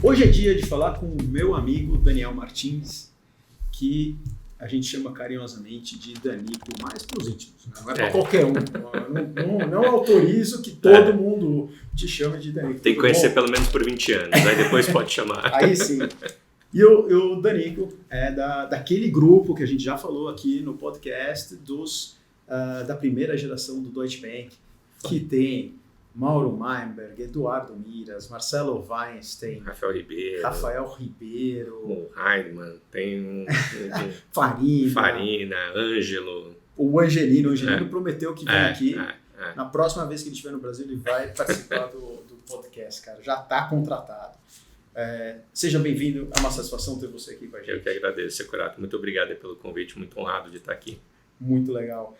Hoje é dia de falar com o meu amigo Daniel Martins, que a gente chama carinhosamente de Danico, mais para os íntimos, né? Não é para qualquer um. Não autorizo que todo mundo te chame de Danico. Tem que conhecer pelo menos por 20 anos, aí depois pode chamar. Aí sim. E o Danico é daquele grupo que a gente já falou aqui no podcast da primeira geração do Deutsche Bank, que tem Mauro Meinberg, Eduardo Miras, Marcelo Weinstein, Rafael Ribeiro, o Heinemann, tem Farina, Ângelo. O Angelino prometeu que vem aqui. Na próxima vez que ele estiver no Brasil, ele vai participar do podcast, cara. Já está contratado. Seja bem-vindo, é uma satisfação ter você aqui com a gente. Eu que agradeço, Securato. Muito obrigado pelo convite, muito honrado de estar aqui. Muito legal.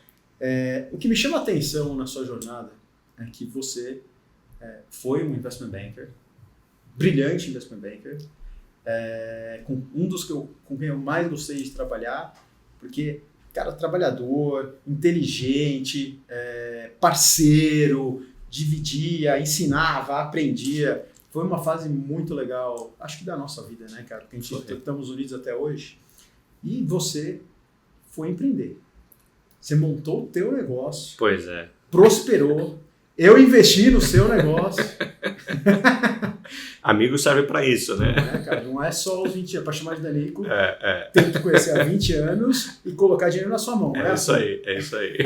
O que me chama a atenção na sua jornada é que você foi um investment banker, brilhante investment banker, um dos com quem eu mais gostei de trabalhar, porque, cara, trabalhador, inteligente, parceiro, dividia, ensinava, aprendia. Foi uma fase muito legal, acho que da nossa vida, né, cara? Porque a gente estamos unidos até hoje. E você foi empreender. Você montou o teu negócio. Pois é. Prosperou. Eu investi no seu negócio. Amigo serve para isso, né? Cara, não é só os 20 anos. Para chamar de Danico, tem que conhecer há 20 anos e colocar dinheiro na sua mão. É isso aí.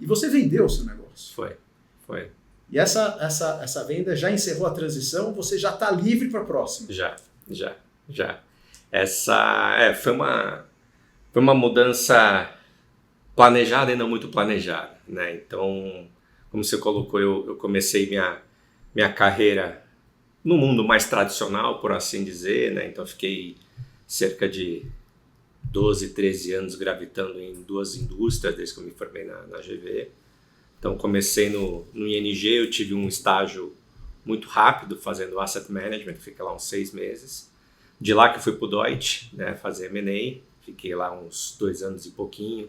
E você vendeu o seu negócio. Foi. E essa venda já encerrou a transição? Você já está livre para a próxima? Já. Essa foi uma mudança planejada e não muito planejada, né? Então, como você colocou, eu comecei minha carreira no mundo mais tradicional, por assim dizer, né? Então, fiquei cerca de 12, 13 anos gravitando em duas indústrias desde que eu me formei na GV. Então, comecei no ING, eu tive um estágio muito rápido fazendo asset management, fiquei lá uns 6 meses. De lá que eu fui para o Deutsche, né, fazer M&A, fiquei lá uns 2 anos e pouquinho.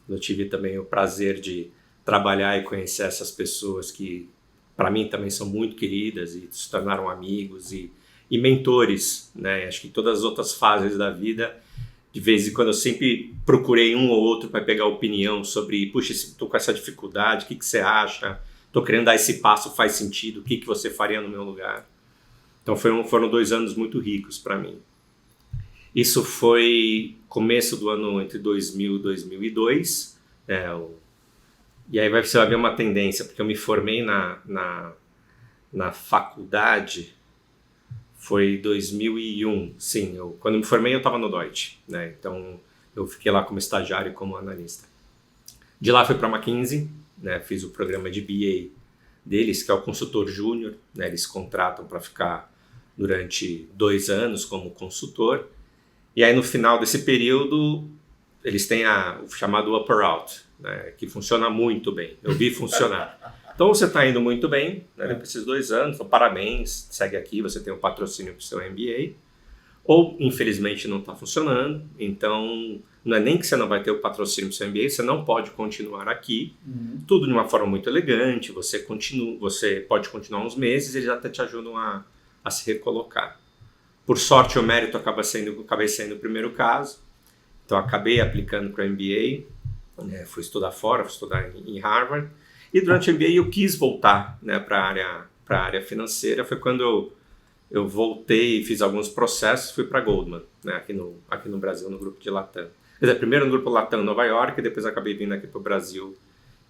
Eu tive também o prazer de trabalhar e conhecer essas pessoas que, para mim, também são muito queridas e se tornaram amigos e mentores, né? Acho que todas as outras fases da vida, de vez em quando eu sempre procurei um ou outro para pegar opinião sobre, puxa, estou com essa dificuldade, o que você acha? Estou querendo dar esse passo, faz sentido? O que você faria no meu lugar? Então foram 2 anos muito ricos para mim. Isso foi começo do ano entre 2000 e 2002. E aí você vai ver uma tendência, porque eu me formei na faculdade, foi 2001. Sim, quando eu me formei eu estava no Deutsche, né? Então eu fiquei lá como estagiário e como analista. De lá fui para a McKinsey, né? Fiz o programa de BA deles, que é o consultor júnior, né? Eles contratam para ficar durante 2 anos como consultor. E aí no final desse período eles têm o chamado Upper Out, né, que funciona muito bem. Eu vi funcionar. Então você está indo muito bem, né, depois desses 2 anos, então, parabéns, segue aqui, você tem um patrocínio para o seu MBA. Ou, infelizmente, não está funcionando, então não é nem que você não vai ter o patrocínio para o seu MBA, você não pode continuar aqui, tudo de uma forma muito elegante, você pode continuar uns meses, eles até te ajudam a se recolocar. Por sorte, o mérito acabei sendo o primeiro caso, então acabei aplicando para o MBA, fui estudar fora, fui estudar em Harvard, e durante o MBA eu quis voltar, né, para a área financeira. Foi quando eu voltei e fiz alguns processos, fui para Goldman, né, aqui no Brasil, no grupo de Latam. Quer dizer, primeiro no grupo Latam Nova York, e depois acabei vindo aqui para o Brasil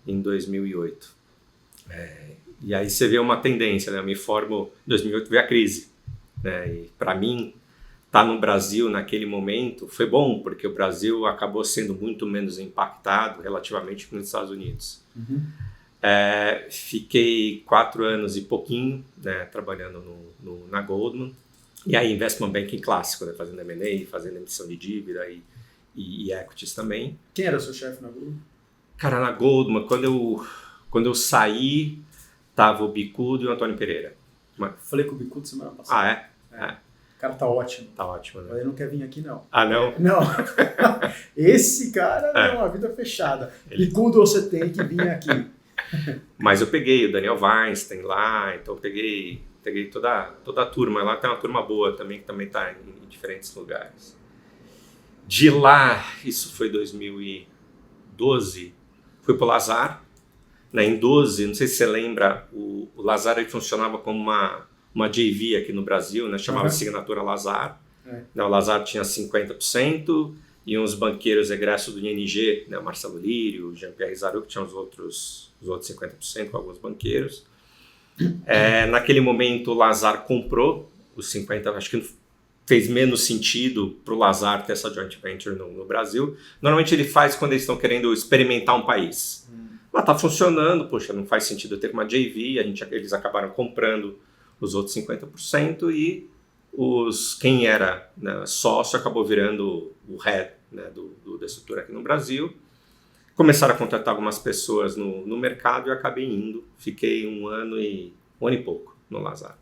em 2008. E aí você vê uma tendência, né? Eu me formo em 2008, veio a crise, né? E para mim, estar no Brasil naquele momento foi bom, porque o Brasil acabou sendo muito menos impactado relativamente com os Estados Unidos. Fiquei 4 anos e pouquinho, né, trabalhando na Goldman, e aí investment banking clássico, né, fazendo M&A, fazendo emissão de dívida e equities também. Quem era o seu chefe na Goldman? Cara, na Goldman, quando eu saí, tava o Bicudo e o Antônio Pereira. Falei com o Bicudo semana passada. O cara tá ótimo. Tá ótimo, né? Mas ele não quer vir aqui, não. Ah, não? Não. Esse cara é uma vida fechada. Bicudo, você tem que vir aqui. Mas eu peguei o Daniel Weinstein lá, então eu peguei Peguei toda a turma. Lá tem uma turma boa também, que também está em diferentes lugares. De lá, isso foi 2012, fui para o Lazar. Né, em 12, não sei se você lembra, o Lazar ele funcionava como uma JV aqui no Brasil, né, chamava Signatura Lazar. Né, o Lazar tinha 50%, e uns banqueiros egressos do ING, né, o Marcelo Lírio, o Jean-Pierre Zaru, que tinham os outros 50%, com alguns banqueiros. Naquele momento, o Lazar comprou os 50%, acho que fez menos sentido para o Lazar ter essa joint venture no Brasil. Normalmente ele faz quando eles estão querendo experimentar um país. Mas está funcionando, poxa, não faz sentido ter uma JV, eles acabaram comprando os outros 50% e quem era, né, sócio acabou virando o head, né, da estrutura aqui no Brasil. Começaram a contratar algumas pessoas no mercado e eu acabei indo. Fiquei um ano e pouco no Lazar.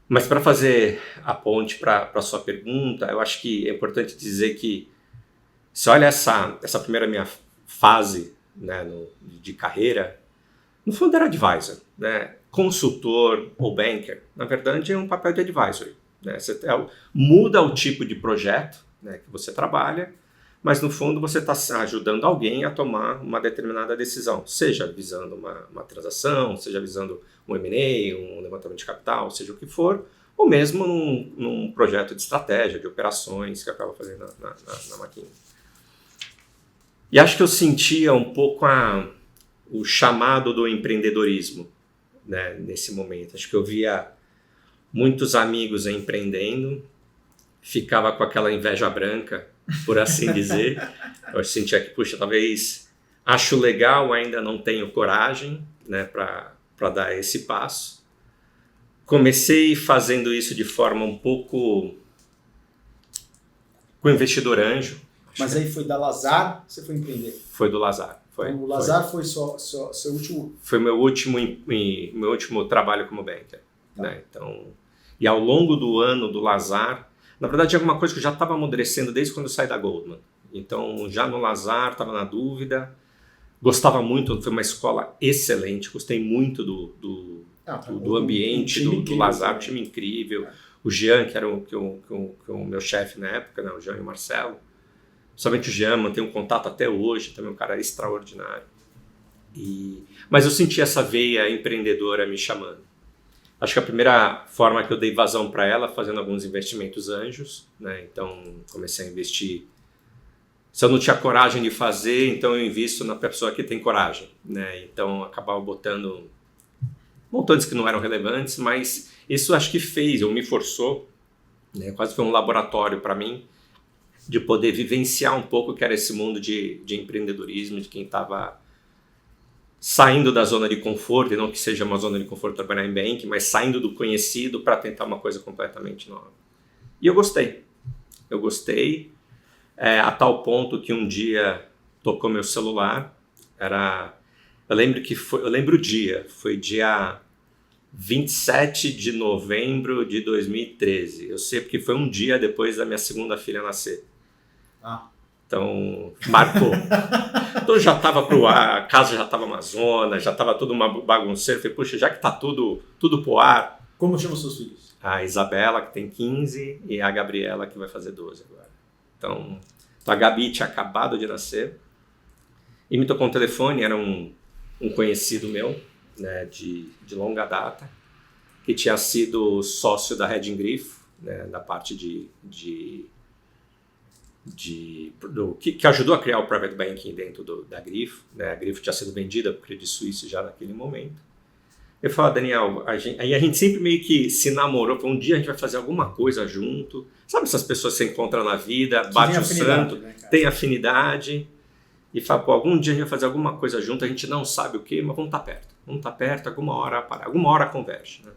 Mas para fazer a ponte para a sua pergunta, eu acho que é importante dizer que se olha essa primeira minha fase, né, de carreira, no fundo era advisor, né? Consultor ou banker, na verdade é um papel de advisory, né? Você muda o tipo de projeto, né, que você trabalha, mas no fundo você está ajudando alguém a tomar uma determinada decisão, seja visando uma transação, seja visando um M&A, um levantamento de capital, seja o que for, ou mesmo num projeto de estratégia, de operações que acaba fazendo na McKinsey. E acho que eu sentia um pouco o chamado do empreendedorismo, né, nesse momento. Acho que eu via muitos amigos empreendendo, ficava com aquela inveja branca, por assim dizer. Eu sentia que, puxa, talvez acho legal, ainda não tenho coragem, né, para dar esse passo. Comecei fazendo isso de forma um pouco com investidor anjo. Mas aí foi da Lazar, você foi empreender? Foi do Lazar. O Lazar foi seu último... Foi meu último trabalho como banker. Né? Então, e ao longo do ano do Lazar, na verdade é alguma coisa que eu já estava amadurecendo desde quando eu saí da Goldman. Então, já no Lazar, estava na dúvida, gostava muito, foi uma escola excelente, gostei muito do ambiente, do Lazar, um time incrível. O Jean, que era o meu chefe na época, né? O Jean e o Marcelo. Somente o Jean, mantenho um contato até hoje, também um cara extraordinário. Mas eu senti essa veia empreendedora me chamando. Acho que a primeira forma que eu dei vazão para ela, fazendo alguns investimentos anjos, né? Então comecei a investir. Se eu não tinha coragem de fazer, então eu invisto na pessoa que tem coragem, né? Então acabava botando montantes que não eram relevantes, mas isso acho que me forçou, né? Quase foi um laboratório para mim, de poder vivenciar um pouco o que era esse mundo de empreendedorismo, de quem estava saindo da zona de conforto, e não que seja uma zona de conforto trabalhar em banking, mas saindo do conhecido para tentar uma coisa completamente nova. E eu gostei. A tal ponto que um dia tocou meu celular, eu lembro o dia, foi dia 27 de novembro de 2013. Eu sei porque foi um dia depois da minha segunda filha nascer. Então, marcou. Então já estava a casa já estava amazona, já estava tudo uma bagunceira. Falei, puxa, já que está tudo pro ar. Como chamam seus filhos? A Isabela, que tem 15, e a Gabriela, que vai fazer 12 agora. Então a Gabi tinha acabado de nascer. E me tocou um telefone, era um conhecido meu, né, de longa data, que tinha sido sócio da Redding Griffo, né, da parte que ajudou a criar o private banking dentro da Grifo, né? A Grifo tinha sido vendida para o Credit Suisse já naquele momento. Eu falei, Daniel, a gente sempre meio que se namorou, um dia a gente vai fazer alguma coisa junto. Sabe essas pessoas que você encontra na vida, bate o santo, né, tem afinidade, e fala, algum dia a gente vai fazer alguma coisa junto, a gente não sabe o que, mas vamos estar perto, alguma hora converge. Né?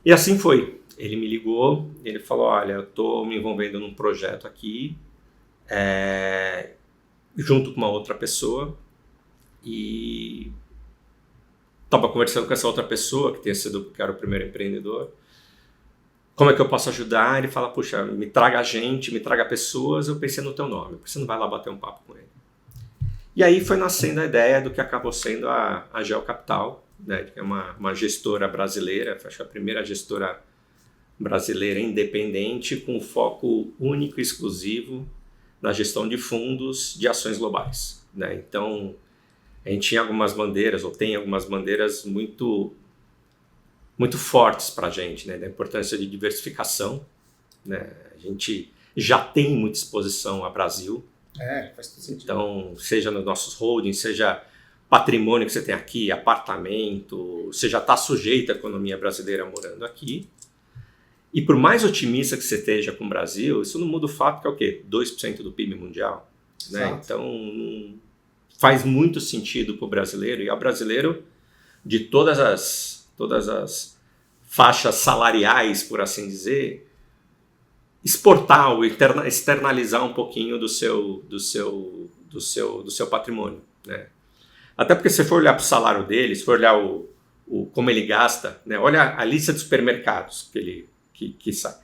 E assim foi. Ele me ligou, ele falou, olha, eu estou me envolvendo num projeto aqui, junto com uma outra pessoa, e estava conversando com essa outra pessoa, que era o primeiro empreendedor. Como é que eu posso ajudar? Ele fala, puxa, me traga gente, me traga pessoas. Eu pensei no teu nome, porque você não vai lá bater um papo com ele. E aí foi nascendo a ideia do que acabou sendo a Geo Capital, né, que é uma gestora brasileira, acho que a primeira gestora brasileira independente com foco único e exclusivo na gestão de fundos de ações globais, né? Então, a gente tinha algumas bandeiras, ou tem algumas bandeiras muito fortes para a gente, né? Da importância de diversificação, né? A gente já tem muita exposição ao Brasil. Faz todo sentido. Então, seja nos nossos holdings, seja patrimônio que você tem aqui, apartamento, você já está sujeito à economia brasileira morando aqui. E por mais otimista que você esteja com o Brasil, isso não muda o fato que é o quê? 2% do PIB mundial. Né? Então, faz muito sentido para o brasileiro, e ao brasileiro de todas as faixas salariais, por assim dizer, exportar ou externalizar um pouquinho do seu patrimônio. Né? Até porque se você for olhar para o salário dele, se for olhar como ele gasta, né? Olha a lista de supermercados que sai.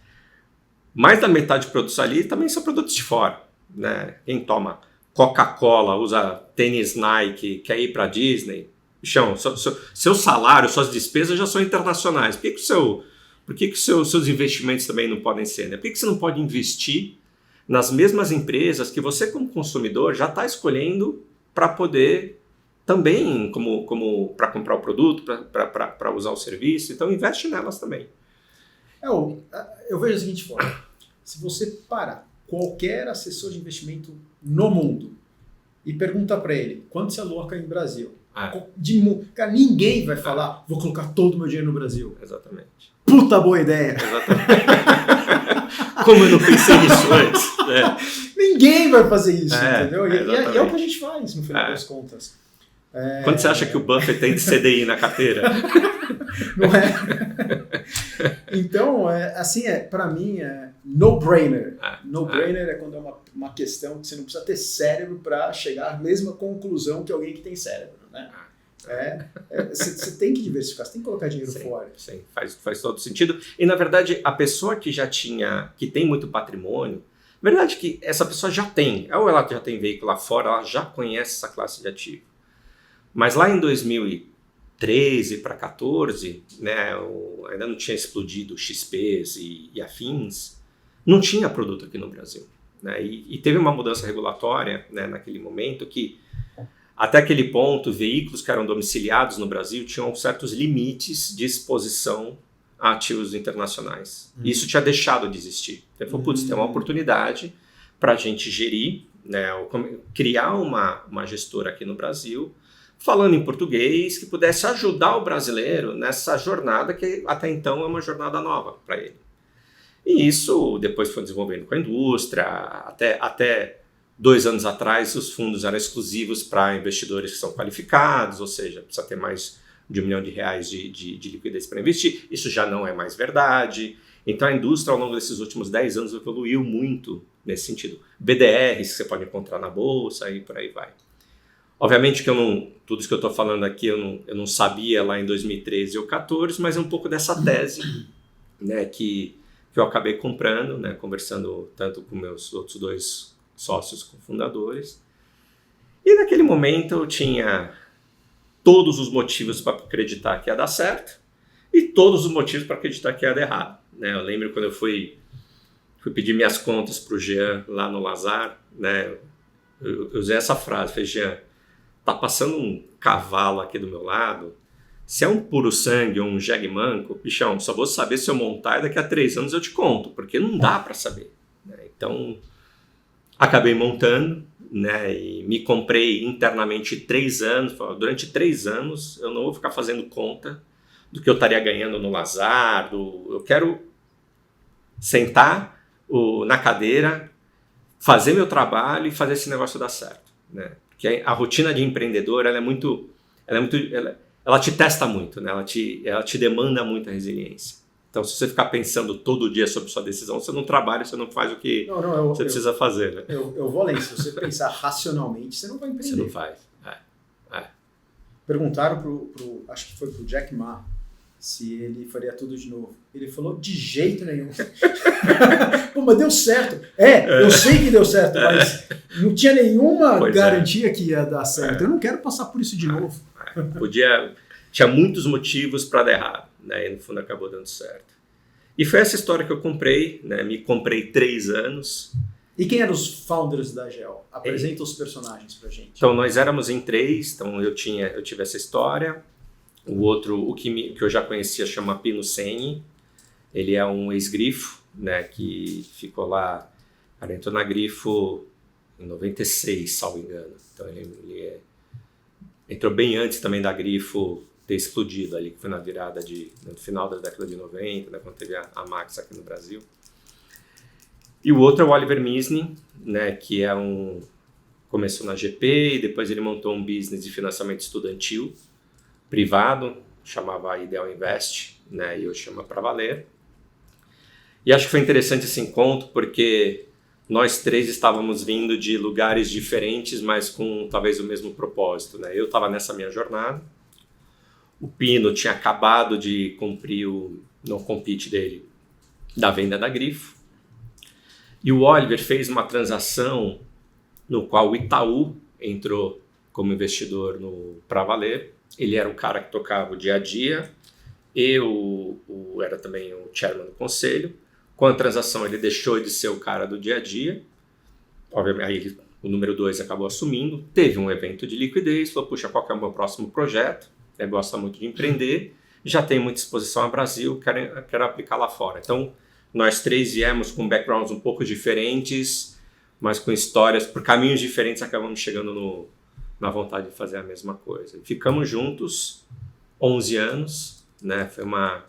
Mais da metade de produtos ali também são produtos de fora. Né? Quem toma Coca-Cola, usa tênis Nike, quer ir para Disney, bichão, seu salário, suas despesas já são internacionais. Por que seus investimentos também não podem ser? Né? Por que você não pode investir nas mesmas empresas que você, como consumidor, já está escolhendo para poder também, como para comprar o produto, para usar o serviço? Então, investe nelas também. Eu vejo da seguinte forma: se você parar qualquer assessor de investimento no mundo e pergunta para ele quanto se aloca em Brasil, cara, ninguém vai falar, vou colocar todo o meu dinheiro no Brasil. Exatamente. Puta boa ideia! Exatamente. Como eu não pensei nisso antes. Ninguém vai fazer isso, entendeu? E é o que a gente faz, no final das contas. Quando você acha que o Buffett tem CDI na carteira? Não é? Então, para mim, é no-brainer. No-brainer é quando é uma questão que você não precisa ter cérebro para chegar à mesma conclusão que alguém que tem cérebro, né? Você tem que diversificar, você tem que colocar dinheiro fora. Sim, faz todo sentido. E, na verdade, a pessoa que tem muito patrimônio, na verdade que essa pessoa já tem, ou ela já tem veículo lá fora, ela já conhece essa classe de ativo. Mas lá em 2013 para 2014, né, ainda não tinha explodido XPs e afins, não tinha produto aqui no Brasil. Né, e teve uma mudança regulatória, né, naquele momento que, até aquele ponto, veículos que eram domiciliados no Brasil tinham certos limites de exposição a ativos internacionais. Isso tinha deixado de existir. Então, falou, putz, tem uma oportunidade para a gente gerir, né, criar uma gestora aqui no Brasil, falando em português, que pudesse ajudar o brasileiro nessa jornada que até então é uma jornada nova para ele. E isso depois foi desenvolvendo com a indústria, até 2 anos atrás os fundos eram exclusivos para investidores que são qualificados, ou seja, precisa ter mais de R$1 milhão de liquidez para investir. Isso já não é mais verdade. Então a indústria ao longo desses últimos 10 anos evoluiu muito nesse sentido. BDRs que você pode encontrar na bolsa e por aí vai. Obviamente que tudo isso que eu estou falando aqui eu não sabia lá em 2013 ou 2014, mas é um pouco dessa tese, né, que eu acabei comprando, né, conversando tanto com meus outros 2 sócios cofundadores. E naquele momento eu tinha todos os motivos para acreditar que ia dar certo e todos os motivos para acreditar que ia dar errado. Né? Eu lembro quando eu fui pedir minhas contas para o Jean lá no Lazar, né, eu usei essa frase, falei, Jean, tá passando um cavalo aqui do meu lado, se é um puro sangue ou um jegue manco, bichão, só vou saber se eu montar e daqui a 3 anos eu te conto, porque não dá para saber. Né? Então, acabei montando, né, e me comprei internamente 3 anos, durante 3 anos eu não vou ficar fazendo conta do que eu estaria ganhando no Lazar, eu quero sentar na cadeira, fazer meu trabalho e fazer esse negócio dar certo. Né? Porque a rotina de empreendedor ela te testa muito, né? ela te demanda muita resiliência. Então, se você ficar pensando todo dia sobre sua decisão, você não trabalha, você não faz o que você precisa fazer. Né? Eu vou além. Se você pensar racionalmente, você não vai empreender. Você não faz. Perguntaram acho que foi pro Jack Ma, se ele faria tudo de novo. Ele falou, de jeito nenhum. Pô, mas deu certo. Eu sei que deu certo, mas não tinha nenhuma garantia que ia dar certo. Eu não quero passar por isso de novo. tinha muitos motivos para dar errado, né? E no fundo acabou dando certo. E foi essa história que eu comprei, né? Me comprei 3 anos. E quem eram os founders da Gel? Apresenta os personagens pra gente. Então nós éramos em 3, então eu tive essa história. O outro, que eu já conhecia, chama Pino Seni. Ele é um ex-Grifo, né? Que ficou lá, cara, entrou na Grifo em 96, salvo engano. Então ele entrou bem antes também da Grifo ter explodido ali, que foi no final da década de 90, né, quando teve a Max aqui no Brasil. E o outro é o Oliver Misny, né, que começou na GP e depois ele montou um business de financiamento estudantil privado, chamava Ideal Invest, né, e eu chamo Pra Valer. E acho que foi interessante esse encontro porque nós 3 estávamos vindo de lugares diferentes, mas com talvez o mesmo propósito, né? Eu estava nessa minha jornada, o Pino tinha acabado de cumprir o non-compete dele da venda da Grifo, e o Oliver fez uma transação no qual o Itaú entrou como investidor no Pra Valer. Ele era o cara que tocava o dia a dia, era também o chairman do conselho. Com a transação ele deixou de ser o cara do dia a dia, obviamente aí o número 2 acabou assumindo, teve um evento de liquidez, falou, puxa, qual que é o meu próximo projeto? Ele gosta muito de empreender, já tem muita exposição ao Brasil, quero aplicar lá fora. Então nós 3 viemos com backgrounds um pouco diferentes, mas com histórias, por caminhos diferentes, acabamos chegando na vontade de fazer a mesma coisa. Ficamos juntos 11 anos, né? Foi uma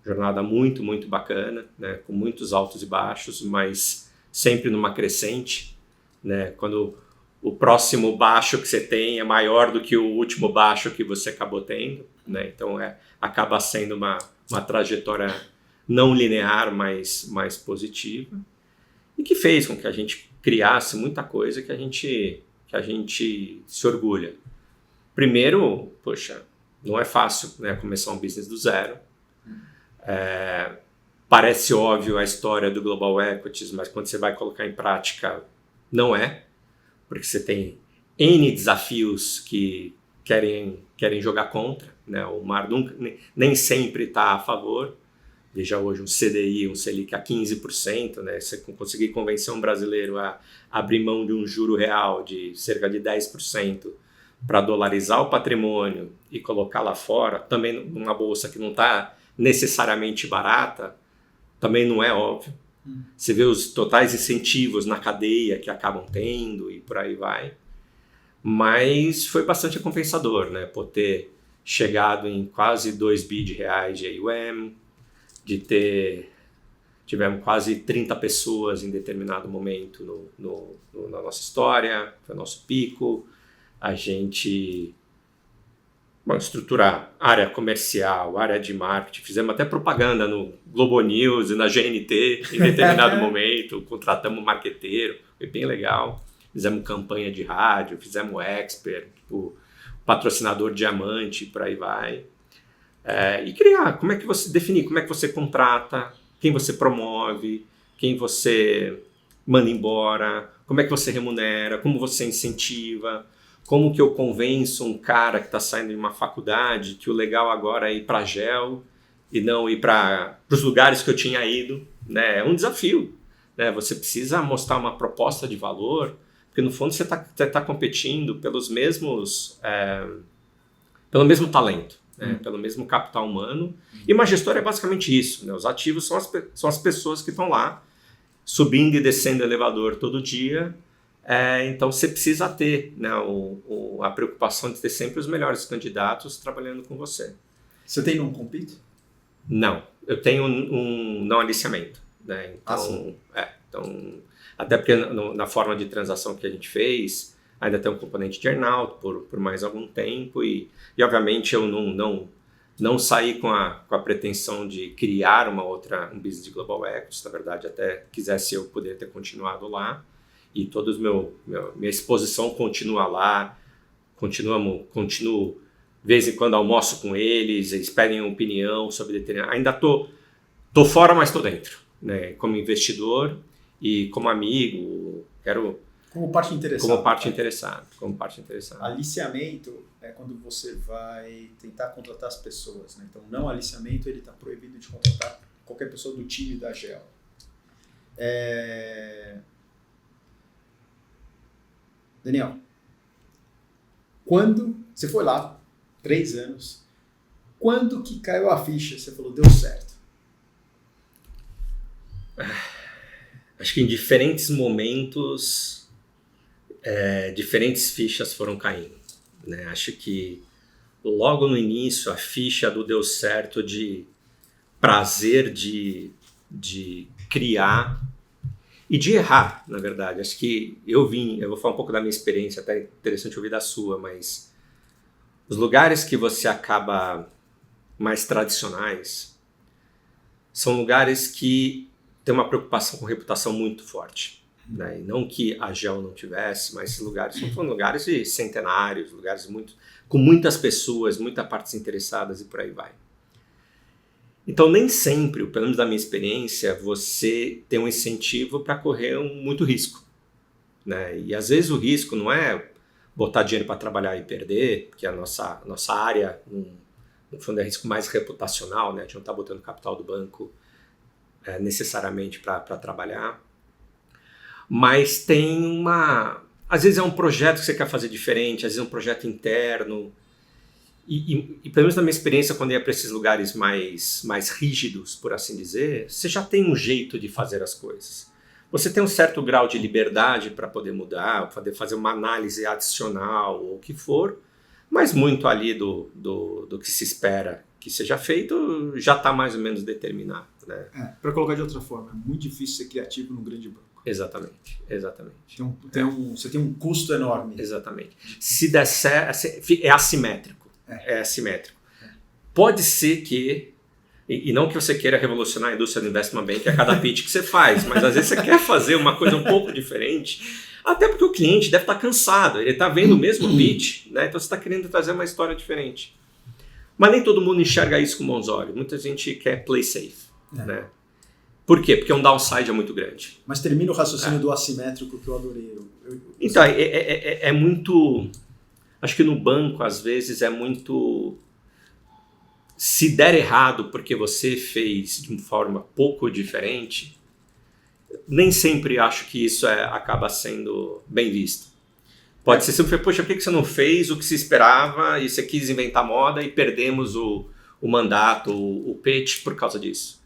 jornada muito, muito bacana, né? Com muitos altos e baixos, mas sempre numa crescente, né? Quando o próximo baixo que você tem é maior do que o último baixo que você acabou tendo, né? Então acaba sendo uma trajetória não linear, mas mais positiva, e que fez com que a gente criasse muita coisa que a gente se orgulha. Primeiro, poxa, não é fácil, né, começar um business do zero. Parece óbvio a história do Global Equities, mas quando você vai colocar em prática, não é, porque você tem N desafios que querem jogar contra, né? O mar nem sempre está a favor. Veja hoje um CDI, um Selic a 15%, né? Você conseguir convencer um brasileiro a abrir mão de um juro real de cerca de 10% para dolarizar o patrimônio e colocar lá fora, também numa bolsa que não está necessariamente barata, também não é óbvio. Você vê os totais incentivos na cadeia que acabam tendo e por aí vai. Mas foi bastante recompensador, né? Por ter chegado em quase 2 bi de reais de AUM, tivemos quase 30 pessoas em determinado momento na nossa história, foi o nosso pico. A gente estruturar área comercial, área de marketing, fizemos até propaganda no Globo News e na GNT em determinado momento, contratamos um marqueteiro, foi bem legal. Fizemos campanha de rádio, fizemos expert, patrocinador diamante, por aí vai. E criar, como é que você definir, como é que você contrata, quem você promove, quem você manda embora, como é que você remunera, como você incentiva, como que eu convenço um cara que está saindo de uma faculdade que o legal agora é ir para a Gel e não ir para os lugares que eu tinha ido, né? É um desafio, né? Você precisa mostrar uma proposta de valor, porque no fundo você tá competindo pelo mesmo talento. Pelo mesmo capital humano. E uma gestora é basicamente isso, né? Os ativos são as pessoas que estão lá, subindo e descendo o elevador todo dia. Então você precisa ter, né, a preocupação de ter sempre os melhores candidatos trabalhando com você. Você tem um compete? Não, eu tenho um não aliciamento, né? Então, então, até porque na forma de transação que a gente fez, ainda tem um componente de earn-out por mais algum tempo e obviamente eu não saí com a pretensão de criar um business de Global Equities. Na verdade, até quisesse eu poder ter continuado lá e minha exposição continua lá, continuo de vez em quando almoço com eles pedem opinião sobre determinado. Ainda tô fora, mas estou dentro, né? Como investidor e como amigo, quero... Como parte interessada. Como parte interessada. Aliciamento é quando você vai tentar contratar as pessoas, né? Então, não aliciamento, ele está proibido de contratar qualquer pessoa do time da GEL. Daniel, quando você foi lá, 3 anos, quando que caiu a ficha? Você falou, deu certo. Acho que em diferentes momentos, diferentes fichas foram caindo, né? Acho que logo no início, a ficha do deu certo de prazer de criar e de errar, na verdade. Acho que eu vou falar um pouco da minha experiência, até interessante ouvir da sua, mas os lugares que você acaba mais tradicionais são lugares que têm uma preocupação com reputação muito forte, né? E não que a GEL não tivesse, mas esses lugares são lugares de centenários, lugares com muitas pessoas, muitas partes interessadas e por aí vai. Então, nem sempre, pelo menos da minha experiência, você tem um incentivo para correr muito risco, né? E às vezes o risco não é botar dinheiro para trabalhar e perder, porque a nossa área, no fundo, é risco mais reputacional, né? A gente não está botando capital do banco necessariamente para trabalhar. Mas tem às vezes é um projeto que você quer fazer diferente, às vezes é um projeto interno. E pelo menos na minha experiência, quando eu ia para esses lugares mais rígidos, por assim dizer, você já tem um jeito de fazer as coisas. Você tem um certo grau de liberdade para poder mudar, poder fazer uma análise adicional ou o que for, mas muito ali do que se espera que seja feito já está mais ou menos determinado, né? Para colocar de outra forma, é muito difícil ser criativo no grande banco. Exatamente. Você tem um custo enorme. Exatamente. Se der certo, é assimétrico. Pode ser que, e não que você queira revolucionar a indústria do investment bank a cada pitch que você faz, mas às vezes você quer fazer uma coisa um pouco diferente, até porque o cliente deve estar cansado, ele está vendo o mesmo pitch, né? Então você está querendo trazer uma história diferente. Mas nem todo mundo enxerga isso com bons olhos. Muita gente quer play safe, né? Por quê? Porque um downside é muito grande. Mas termina o raciocínio do assimétrico que eu adorei. Então, é muito... Acho que no banco, às vezes, é muito... Se der errado porque você fez de uma forma pouco diferente, nem sempre acho que isso acaba sendo bem visto. Pode ser sempre, poxa, por que você não fez o que se esperava e você quis inventar moda e perdemos o mandato, o pitch por causa disso.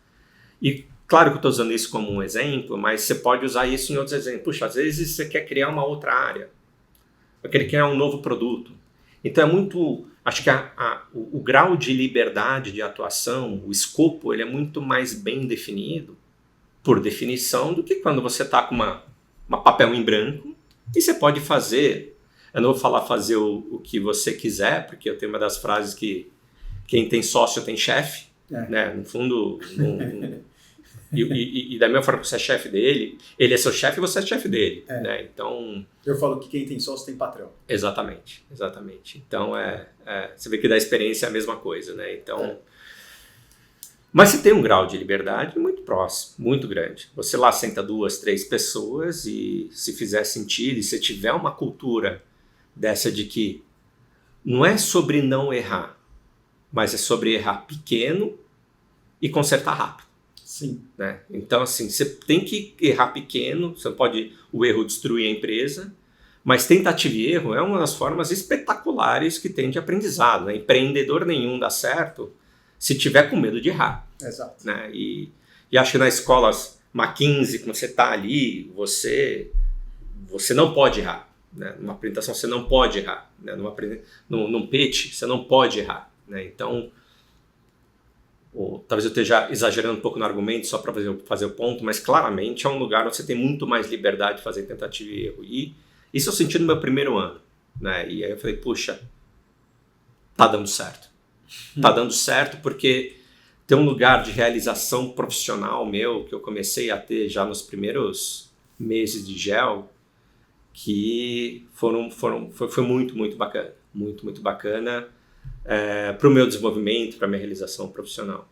E claro que eu estou usando isso como um exemplo, mas você pode usar isso em outros exemplos. Puxa, às vezes você quer criar uma outra área, vai querer criar um novo produto. Então é muito... Acho que o grau de liberdade de atuação, o escopo, ele é muito mais bem definido, por definição, do que quando você está com uma papel em branco e você pode fazer... Eu não vou falar fazer o que você quiser, porque eu tenho uma das frases que quem tem sócio tem chefe, né? No fundo... E da mesma forma que você é chefe dele, ele é seu chefe e você é chefe dele, né? Então... Eu falo que quem tem sócio tem patrão. Exatamente. Então, você vê que da experiência é a mesma coisa, né? Então... Mas você tem um grau de liberdade muito próximo, muito grande. Você lá senta 2, 3 pessoas e se fizer sentido, e se tiver uma cultura dessa de que não é sobre não errar, mas é sobre errar pequeno e consertar rápido. Sim. Né? Então, assim, você tem que errar pequeno, você não pode o erro destruir a empresa, mas tentativa e erro é uma das formas espetaculares que tem de aprendizado. Né? Empreendedor nenhum dá certo se tiver com medo de errar. Exato. Né? E acho que nas escolas McKinsey, quando você está ali, você não pode errar. Né? Numa apresentação você não pode errar. Né? Num pitch você não pode errar. Né? Então... talvez eu esteja exagerando um pouco no argumento só para fazer o ponto, mas claramente é um lugar onde você tem muito mais liberdade de fazer tentativa e erro. E isso eu senti no meu primeiro ano, né? E aí eu falei, puxa, tá dando certo. Tá dando certo porque tem um lugar de realização profissional meu que eu comecei a ter já nos primeiros meses de GEL que foi muito, muito bacana. Muito, muito bacana. Para o meu desenvolvimento, para a minha realização profissional.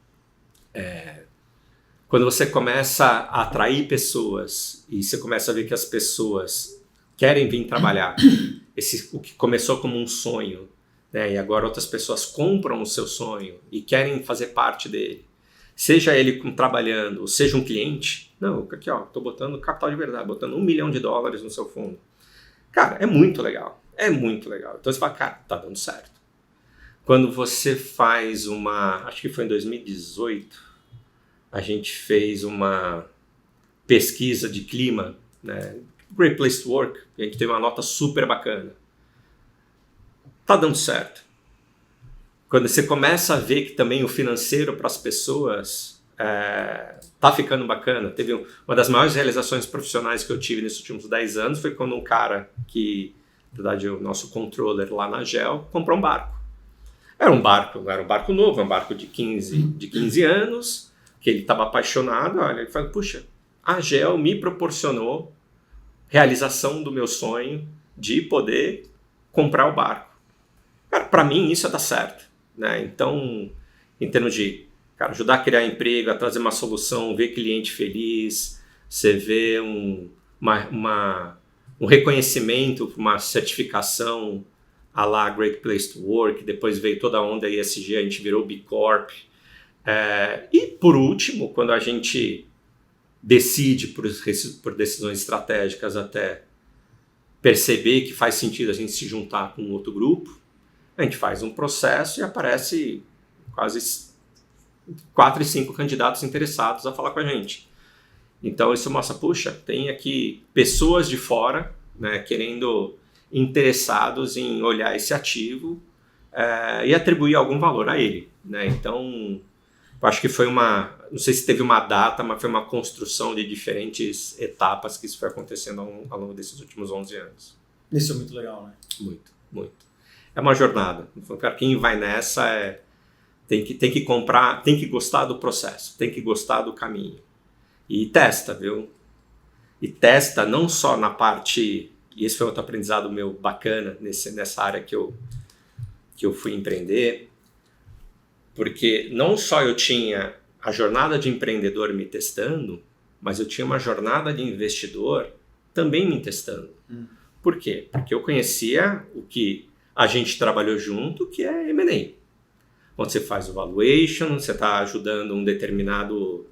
Quando você começa a atrair pessoas e você começa a ver que as pessoas querem vir trabalhar, o que começou como um sonho né, e agora outras pessoas compram o seu sonho e querem fazer parte dele, seja ele trabalhando, seja um cliente, não, aqui ó, tô botando capital de verdade, botando $1 milhão no seu fundo. Cara, é muito legal. Então você fala, cara, tá dando certo. Quando você faz acho que foi em 2018, a gente fez uma pesquisa de clima, né? Great Place to Work, a gente teve uma nota super bacana. Tá dando certo. Quando você começa a ver que também o financeiro para as pessoas tá ficando bacana. Teve uma das maiores realizações profissionais que eu tive nesses últimos 10 anos foi quando um cara que, na verdade, é o nosso controller lá na GEL, comprou um barco. Era um barco novo, um barco de 15 anos, que ele estava apaixonado. Olha, ele falou, puxa, a GEL me proporcionou realização do meu sonho de poder comprar o barco. Cara, para mim isso dar certo, né? Então, em termos de ajudar a criar emprego, a trazer uma solução, ver cliente feliz, você vê um reconhecimento, uma certificação a lá Great Place to Work, depois veio toda a onda ESG, a gente virou B Corp. E por último, quando a gente decide por decisões estratégicas até perceber que faz sentido a gente se juntar com outro grupo, a gente faz um processo e aparece quase 4 e 5 candidatos interessados a falar com a gente. Então isso mostra, puxa, tem aqui pessoas de fora, né, interessados em olhar esse ativo e atribuir algum valor a ele, né? Então, eu acho que foi não sei se teve uma data, mas foi uma construção de diferentes etapas que isso foi acontecendo ao longo desses últimos 11 anos. Isso é muito legal, né? Muito, muito. É uma jornada. Cara, quem vai nessa tem que comprar, tem que gostar do processo, tem que gostar do caminho. E testa, viu? E testa não só na parte, e esse foi outro aprendizado meu bacana nessa área que eu fui empreender, porque não só eu tinha a jornada de empreendedor me testando, mas eu tinha uma jornada de investidor também me testando. Por quê? Porque eu conhecia o que a gente trabalhou junto, que é M&A. Onde você faz o valuation, você está ajudando um determinado,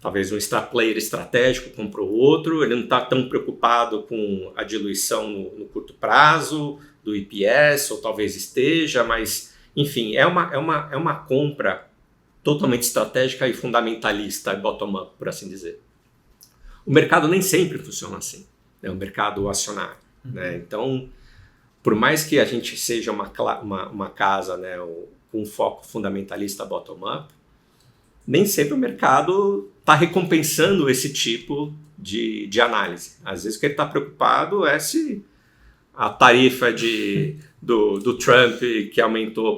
talvez um player estratégico comprou outro, ele não está tão preocupado com a diluição no curto prazo do EPS, ou talvez esteja, mas, enfim, é uma compra totalmente estratégica e fundamentalista, bottom-up, por assim dizer. O mercado nem sempre funciona assim, né? O mercado acionário. Né? Então, por mais que a gente seja uma casa, né, com um foco fundamentalista bottom-up, nem sempre o mercado está recompensando esse tipo de análise. Às vezes o que ele está preocupado é se a tarifa do Trump que aumentou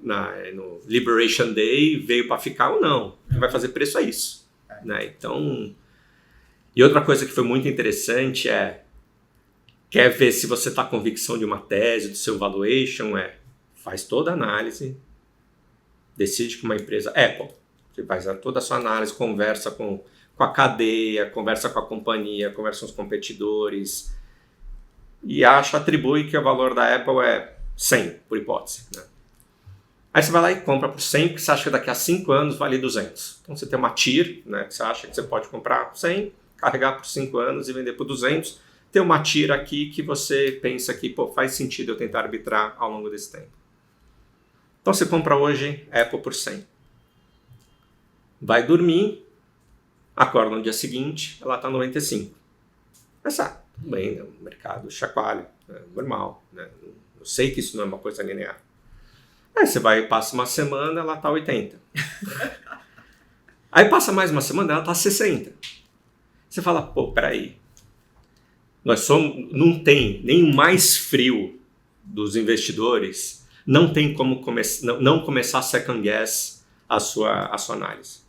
no Liberation Day veio para ficar ou não. Ele vai fazer preço a isso. Né? Então, e outra coisa que foi muito interessante quer ver se você está com convicção de uma tese, do seu valuation, faz toda a análise, decide que uma empresa, Apple, você faz toda a sua análise, conversa com a cadeia, conversa com a companhia, conversa com os competidores e atribui que o valor da Apple é 100, por hipótese. Né? Aí você vai lá e compra por 100, porque você acha que daqui a 5 anos vale 200. Então você tem uma TIR, né, que você acha que você pode comprar por 100, carregar por 5 anos e vender por 200. Tem uma TIR aqui que você pensa que faz sentido eu tentar arbitrar ao longo desse tempo. Então você compra hoje Apple por 100. Vai dormir, acorda no dia seguinte, ela está 95. Mas tudo bem, né? O mercado chacoalha, né? Normal. Né? Eu sei que isso não é uma coisa linear. Aí você vai e passa uma semana, ela está 80. Aí passa mais uma semana, ela está 60. Você fala, peraí. Não tem nem o mais frio dos investidores, não tem como não começar a second guess a sua análise.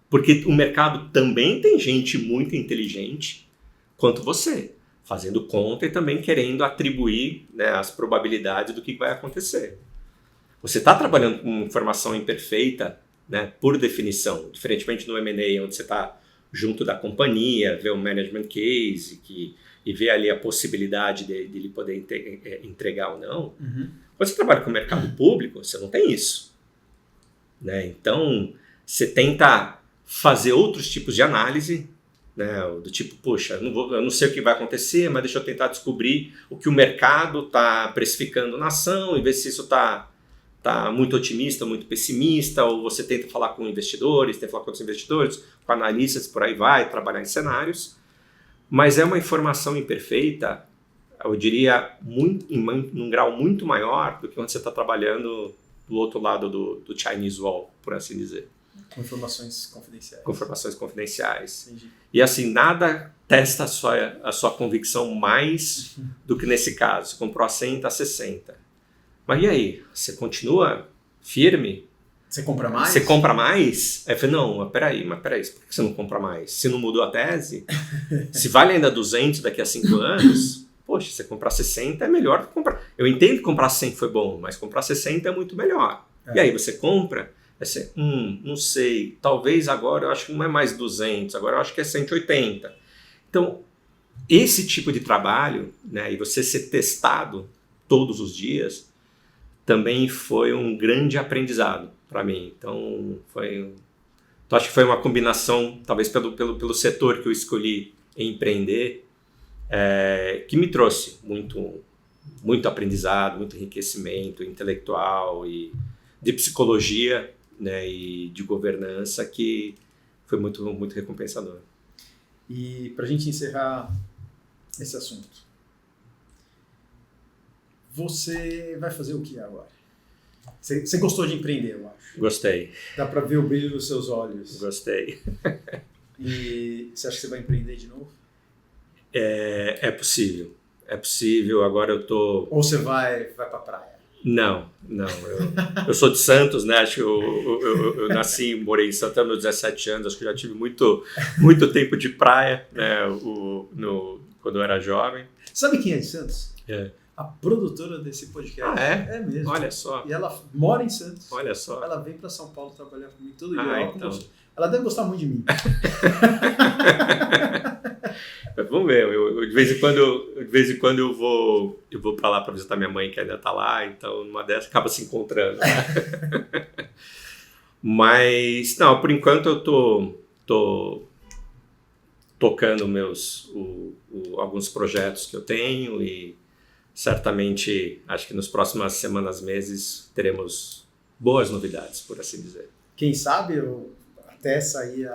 Porque o mercado também tem gente muito inteligente quanto você, fazendo conta e também querendo atribuir, né, as probabilidades do que vai acontecer. Você está trabalhando com informação imperfeita, né, por definição, diferentemente no M&A, onde você está junto da companhia, ver o management case e ver ali a possibilidade de ele poder entregar ou não. Quando você trabalha com o mercado público, você não tem isso, né? Então, você tenta fazer outros tipos de análise, né? Do tipo, poxa, eu não sei o que vai acontecer, mas deixa eu tentar descobrir o que o mercado está precificando na ação e ver se isso está muito otimista, muito pessimista, ou você tenta falar com investidores, tenta falar com outros investidores, com analistas, por aí vai, trabalhar em cenários. Mas é uma informação imperfeita, eu diria, num grau muito maior do que quando você está trabalhando do outro lado do Chinese Wall, por assim dizer. Com informações confidenciais. Com informações confidenciais. Entendi. E assim, nada testa a sua convicção mais do que nesse caso. Você comprou a 100, está a 60. Mas e aí? Você continua firme? Você compra mais? Você compra mais? Aí eu falei, não, mas peraí, por que você não compra mais? Se não mudou a tese, se vale ainda 200 daqui a 5 anos, poxa, você comprar 60 é melhor que comprar. Eu entendo que comprar 100 foi bom, mas comprar 60 é muito melhor. E aí você compra, você, não sei, talvez agora eu acho que não é mais 200, agora eu acho que é 180. Então, esse tipo de trabalho, né, e você ser testado todos os dias, também foi um grande aprendizado para mim. Então acho que foi uma combinação, talvez pelo setor que eu escolhi empreender, que me trouxe muito aprendizado, muito enriquecimento intelectual e de psicologia, né, e de governança, que foi muito, muito recompensador. E para a gente encerrar esse assunto, você vai fazer o que agora? Você gostou de empreender, eu acho. Gostei. Dá para ver o brilho nos seus olhos. Gostei. E você acha que você vai empreender de novo? É possível. É possível. Agora eu tô... Ou você vai para a praia? Não. Eu sou de Santos, né? Acho que eu nasci e morei em Santos até meus 17 anos. Acho que já tive muito tempo de praia, né? Quando eu era jovem. Sabe quem é de Santos? É. A produtora desse podcast. Ah, é? É mesmo. Olha só. E ela mora em Santos. Olha só. Ela vem para São Paulo trabalhar comigo todo dia. Então. Ela deve gostar muito de mim. Vamos ver. De vez em quando eu vou para lá para visitar minha mãe, que ainda está lá. Então, numa dessas, acaba se encontrando. Mas, não, por enquanto eu tô tocando alguns projetos que eu tenho e certamente, acho que nos próximas semanas, meses, teremos boas novidades, por assim dizer. Quem sabe, até sair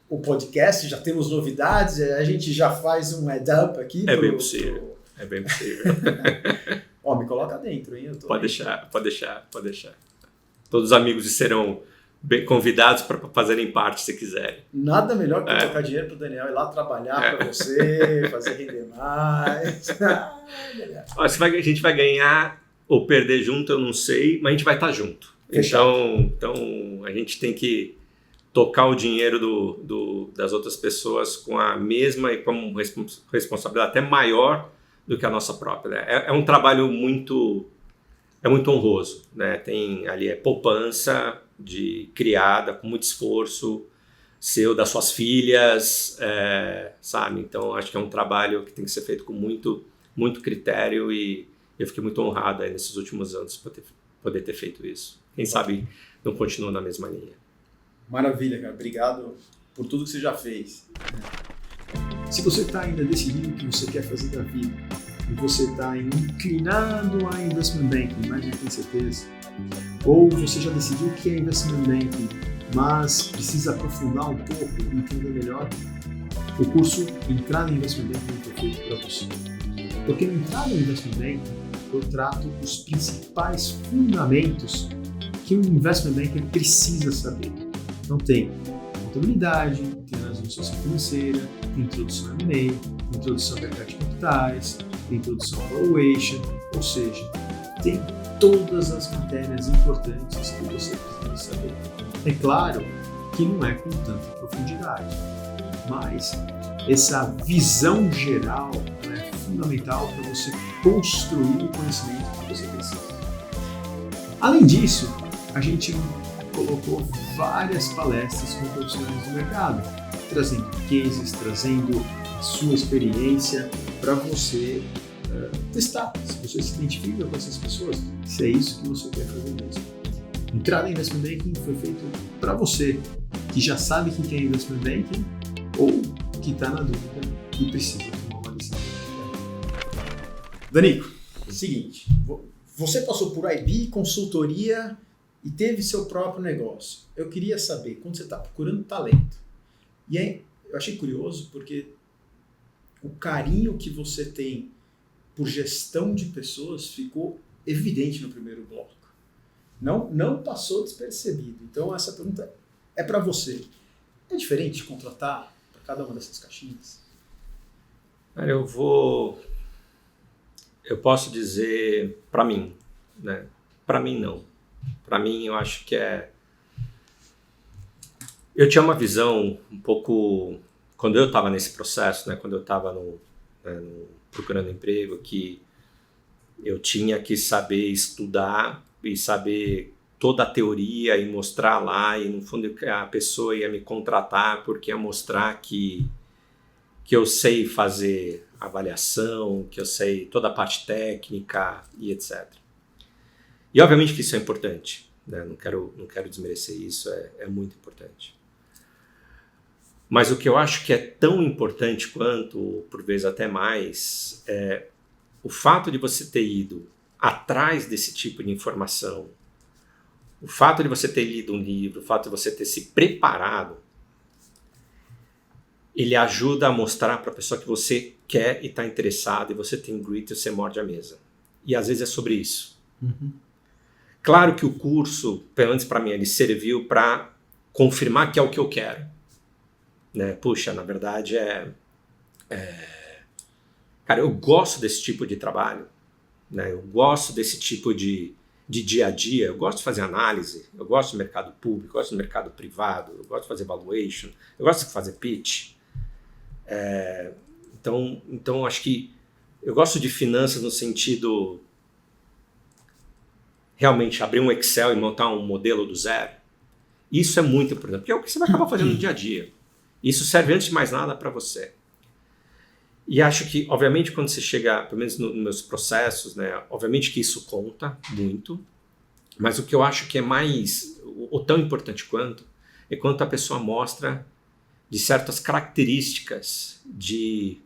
o podcast, já temos novidades, a gente já faz um head-up aqui. É bem possível. Ó, me coloca dentro, hein? Pode deixar. Todos os amigos serão convidados para fazem parte, se quiserem. Nada melhor que colocar dinheiro para o Daniel ir lá trabalhar para você, fazer render mais. A gente vai ganhar ou perder junto, eu não sei, mas a gente vai estar junto. Então a gente tem que tocar o dinheiro das outras pessoas com a mesma e com responsabilidade até maior do que a nossa própria. Né? É um trabalho muito honroso, né? Tem ali poupança criada com muito esforço seu, das suas filhas, sabe? Então acho que é um trabalho que tem que ser feito com muito, muito critério e eu fiquei muito honrado aí nesses últimos anos por poder ter feito isso. Quem sabe não continua na mesma linha. Maravilha, cara. Obrigado por tudo que você já fez. Se você está ainda decidindo o que você quer fazer da vida e você está inclinado a investment banking, mas não tem certeza, ou você já decidiu o que é investment banking, mas precisa aprofundar um pouco e entender melhor, o curso Entrada em Investment Banking é perfeito para você. Porque no Entrada em Investment Banking eu trato os principais fundamentos que um investment banker precisa saber. Então tem contabilidade, tem análise de social financeira, tem introdução a M&A, introdução a mercado de capitais, tem introdução a valuation, ou seja, tem todas as matérias importantes que você precisa saber. É claro que não é com tanta profundidade, mas essa visão geral é fundamental para você construir o conhecimento que você precisa. Além disso, a gente colocou várias palestras com profissionais do mercado. trazendo cases, trazendo a sua experiência para você testar se você se identifica com essas pessoas, se é isso que você quer fazer mesmo. Entrada em Investment Banking foi feito para você que já sabe o que é Investment Banking ou que está na dúvida e precisa tomar uma lição. Danico, seguinte, você passou por IB, consultoria e teve seu próprio negócio. Eu queria saber, quando você está procurando talento, e aí eu achei curioso porque o carinho que você tem por gestão de pessoas ficou evidente no primeiro bloco. Não passou despercebido. Então essa pergunta é para você. É diferente de contratar para cada uma dessas caixinhas? Cara, eu posso dizer para mim, né? Para mim não. Para mim eu acho que eu tinha uma visão um pouco, quando eu estava nesse processo, né? Quando eu estava procurando emprego, que eu tinha que saber estudar e saber toda a teoria e mostrar lá, e no fundo a pessoa ia me contratar porque ia mostrar que eu sei fazer avaliação, que eu sei toda a parte técnica e etc. E obviamente que isso é importante, né? Não quero desmerecer isso, é muito importante. Mas o que eu acho que é tão importante quanto, por vezes até mais, é o fato de você ter ido atrás desse tipo de informação, o fato de você ter lido um livro, o fato de você ter se preparado, ele ajuda a mostrar para a pessoa que você quer e está interessado, e você tem grit e você morde a mesa. E às vezes é sobre isso. Uhum. Claro que o curso, pelo menos para mim, ele serviu para confirmar que é o que eu quero. Né? Puxa, na verdade Cara, eu gosto desse tipo de trabalho, né? Eu gosto desse tipo de dia a dia, eu gosto de fazer análise, eu gosto do mercado público, eu gosto do mercado privado, eu gosto de fazer valuation, eu gosto de fazer pitch. Então acho que eu gosto de finanças no sentido realmente abrir um Excel e montar um modelo do zero. Isso é muito importante, porque é o que você vai acabar fazendo no dia a dia. Isso serve antes de mais nada para você. E acho que, obviamente, quando você chega, pelo menos nos meus processos, né, obviamente que isso conta muito, mas o que eu acho que é mais, ou tão importante quanto, é quanto a pessoa mostra de certas características de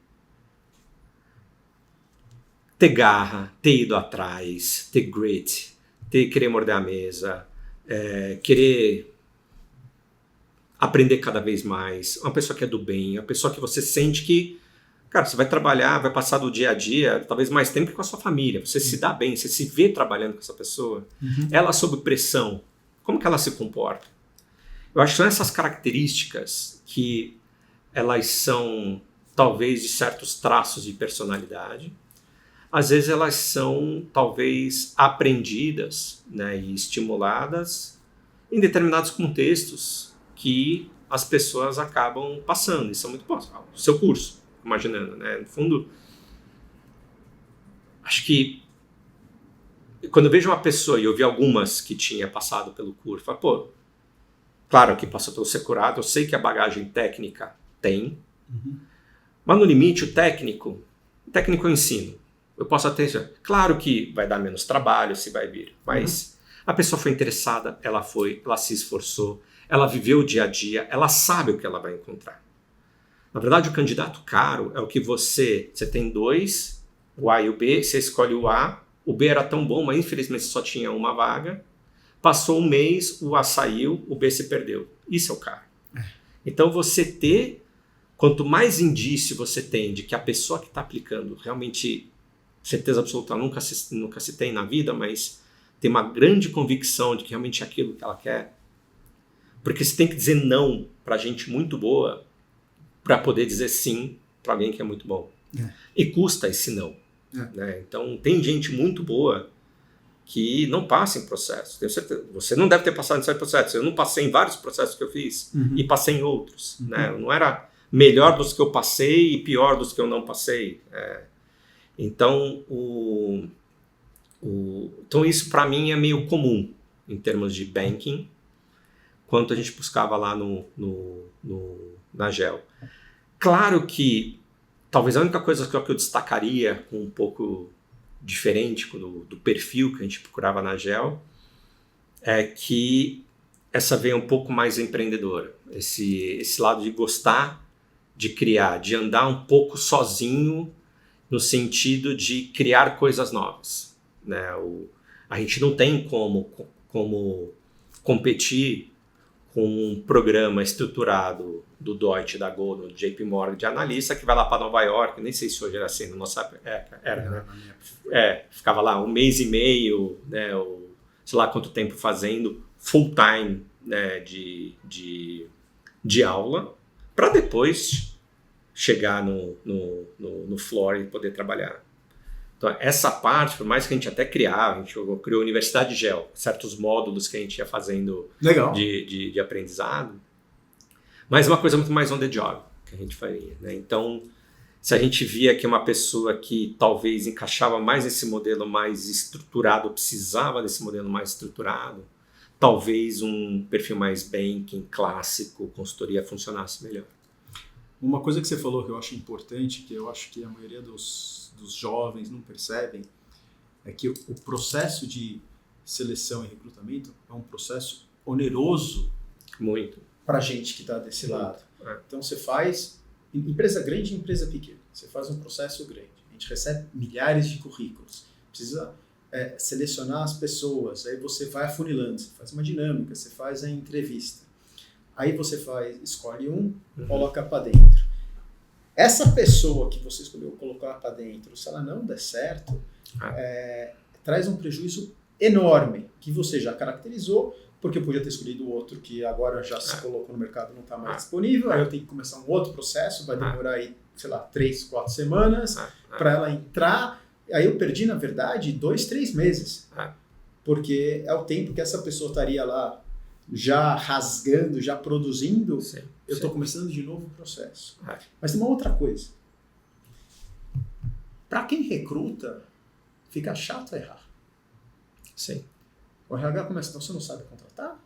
ter garra, ter ido atrás, ter grit, querer morder a mesa, querer aprender cada vez mais, uma pessoa que é do bem, uma pessoa que você sente que, cara, você vai trabalhar, vai passar do dia a dia, talvez mais tempo que com a sua família, você se dá bem, você se vê trabalhando com essa pessoa, ela sob pressão, como que ela se comporta? Eu acho que são essas características que elas são, talvez, de certos traços de personalidade. Às vezes elas são, talvez, aprendidas, né, e estimuladas em determinados contextos que as pessoas acabam passando. Isso é muito bom. O seu curso, imaginando, né? No fundo, acho que quando eu vejo uma pessoa, e eu vi algumas que tinha passado pelo curso, eu falo, pô, claro que passou pelo Securado, eu sei que a bagagem técnica tem, mas no limite o técnico eu ensino. Eu posso até dizer, claro que vai dar menos trabalho se vai vir, mas a pessoa foi interessada, ela se esforçou, ela viveu o dia a dia, ela sabe o que ela vai encontrar. Na verdade, o candidato caro é o que você tem dois, o A e o B, você escolhe o A, o B era tão bom, mas infelizmente só tinha uma vaga, passou um mês, o A saiu, o B se perdeu. Isso é o caro. Então quanto mais indício você tem de que a pessoa que está aplicando realmente, certeza absoluta nunca se tem na vida, mas tem uma grande convicção de que realmente é aquilo que ela quer, porque você tem que dizer não para gente muito boa para poder dizer sim para alguém que é muito bom. E custa esse não. Né? Então, tem gente muito boa que não passa em processo. Tenho certeza. Você não deve ter passado nesse processo. Eu não passei em vários processos que eu fiz e passei em outros. Né? Eu não era melhor dos que eu passei e pior dos que eu não passei. Então, então, isso para mim é meio comum em termos de banking. quanto a gente buscava lá na GEL. Claro que talvez a única coisa que eu destacaria com um pouco diferente do perfil que a gente procurava na GEL é que essa veia um pouco mais empreendedora, esse lado de gostar de criar, de andar um pouco sozinho no sentido de criar coisas novas, né? A gente não tem como competir com um programa estruturado do Deutsche, da Goldman, do JP Morgan, de analista que vai lá para Nova York, nem sei se hoje era assim, na nossa época era, né? Ficava lá 1 mês e meio, né, ou sei lá quanto tempo fazendo full time, né, de aula, para depois chegar no floor e poder trabalhar. Então, essa parte, por mais que a gente até criava, a gente criou a Universidade de GEL, certos módulos que a gente ia fazendo de aprendizado, mas uma coisa muito mais on the job que a gente faria, né? Então, se a gente via que uma pessoa que talvez encaixava mais nesse modelo mais estruturado, precisava desse modelo mais estruturado, talvez um perfil mais banking, clássico, consultoria funcionasse melhor. Uma coisa que você falou que eu acho importante, que eu acho que a maioria dos jovens não percebem, é que o processo de seleção e recrutamento é um processo oneroso para a gente que está desse lado. Então você faz, empresa grande e empresa pequena, você faz um processo grande, a gente recebe milhares de currículos, precisa selecionar as pessoas, aí você vai afunilando, você faz uma dinâmica, você faz a entrevista, aí você escolhe coloca para dentro. Essa pessoa que você escolheu colocar para dentro, se ela não der certo, traz um prejuízo enorme, que você já caracterizou, porque eu podia ter escolhido outro que agora já se colocou no mercado e não está mais disponível, aí eu tenho que começar um outro processo, vai demorar aí, sei lá, 3, 4 semanas para ela entrar, aí eu perdi, na verdade, 2, 3 meses, porque é o tempo que essa pessoa estaria lá já rasgando, já produzindo, eu estou começando de novo o processo. Mas tem uma outra coisa. Para quem recruta, fica chato errar. Sim. O RH começa, então você não sabe contratar?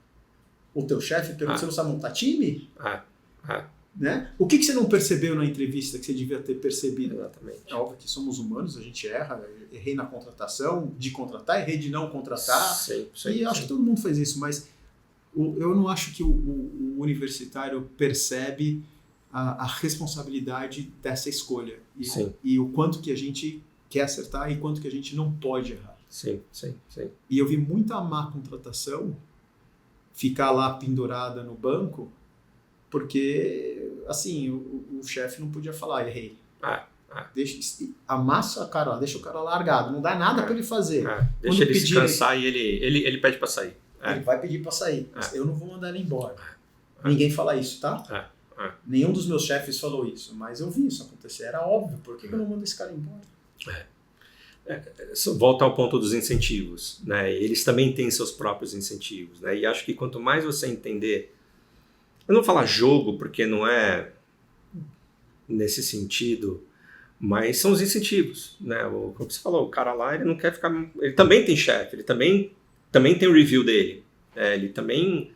O teu chefe pergunta, você não sabe montar time? Né? O que você não percebeu na entrevista que você devia ter percebido? Exatamente. É óbvio que somos humanos, a gente erra, errei na contratação, de contratar, errei de não contratar, e acho que todo mundo faz isso, mas eu não acho que o universitário percebe a responsabilidade dessa escolha e o quanto que a gente quer acertar e quanto que a gente não pode errar. Sim. E eu vi muita má contratação ficar lá pendurada no banco porque, assim, o chefe não podia falar, errei. Amassa a cara, deixa o cara largado, não dá nada para ele fazer. Deixa ele descansar e ele pede para sair. Ele vai pedir para sair. Eu não vou mandar ele embora. Ninguém fala isso, tá? Nenhum dos meus chefes falou isso, mas eu vi isso acontecer. Era óbvio. Por que eu não mando esse cara embora? Volta ao ponto dos incentivos, né? Eles também têm seus próprios incentivos, né? E acho que quanto mais você entender, eu não vou falar jogo porque não é nesse sentido, mas são os incentivos, né? Como você falou, o cara lá, ele não quer ficar, ele também tem chefe, ele também tem o review dele, ele também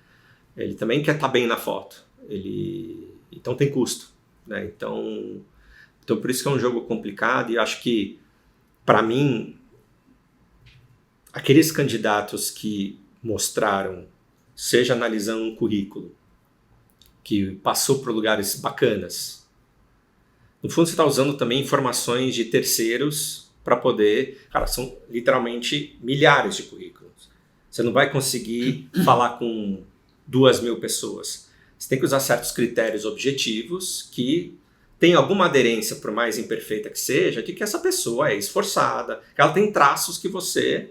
quer estar bem na foto, então tem custo, né? Então por isso que é um jogo complicado e acho que para mim aqueles candidatos que mostraram, seja analisando um currículo que passou por lugares bacanas, no fundo você está usando também informações de terceiros para poder, cara, são literalmente milhares de currículos. Você não vai conseguir falar com 2.000 pessoas. Você tem que usar certos critérios objetivos que tem alguma aderência, por mais imperfeita que seja, de que essa pessoa é esforçada, que ela tem traços que você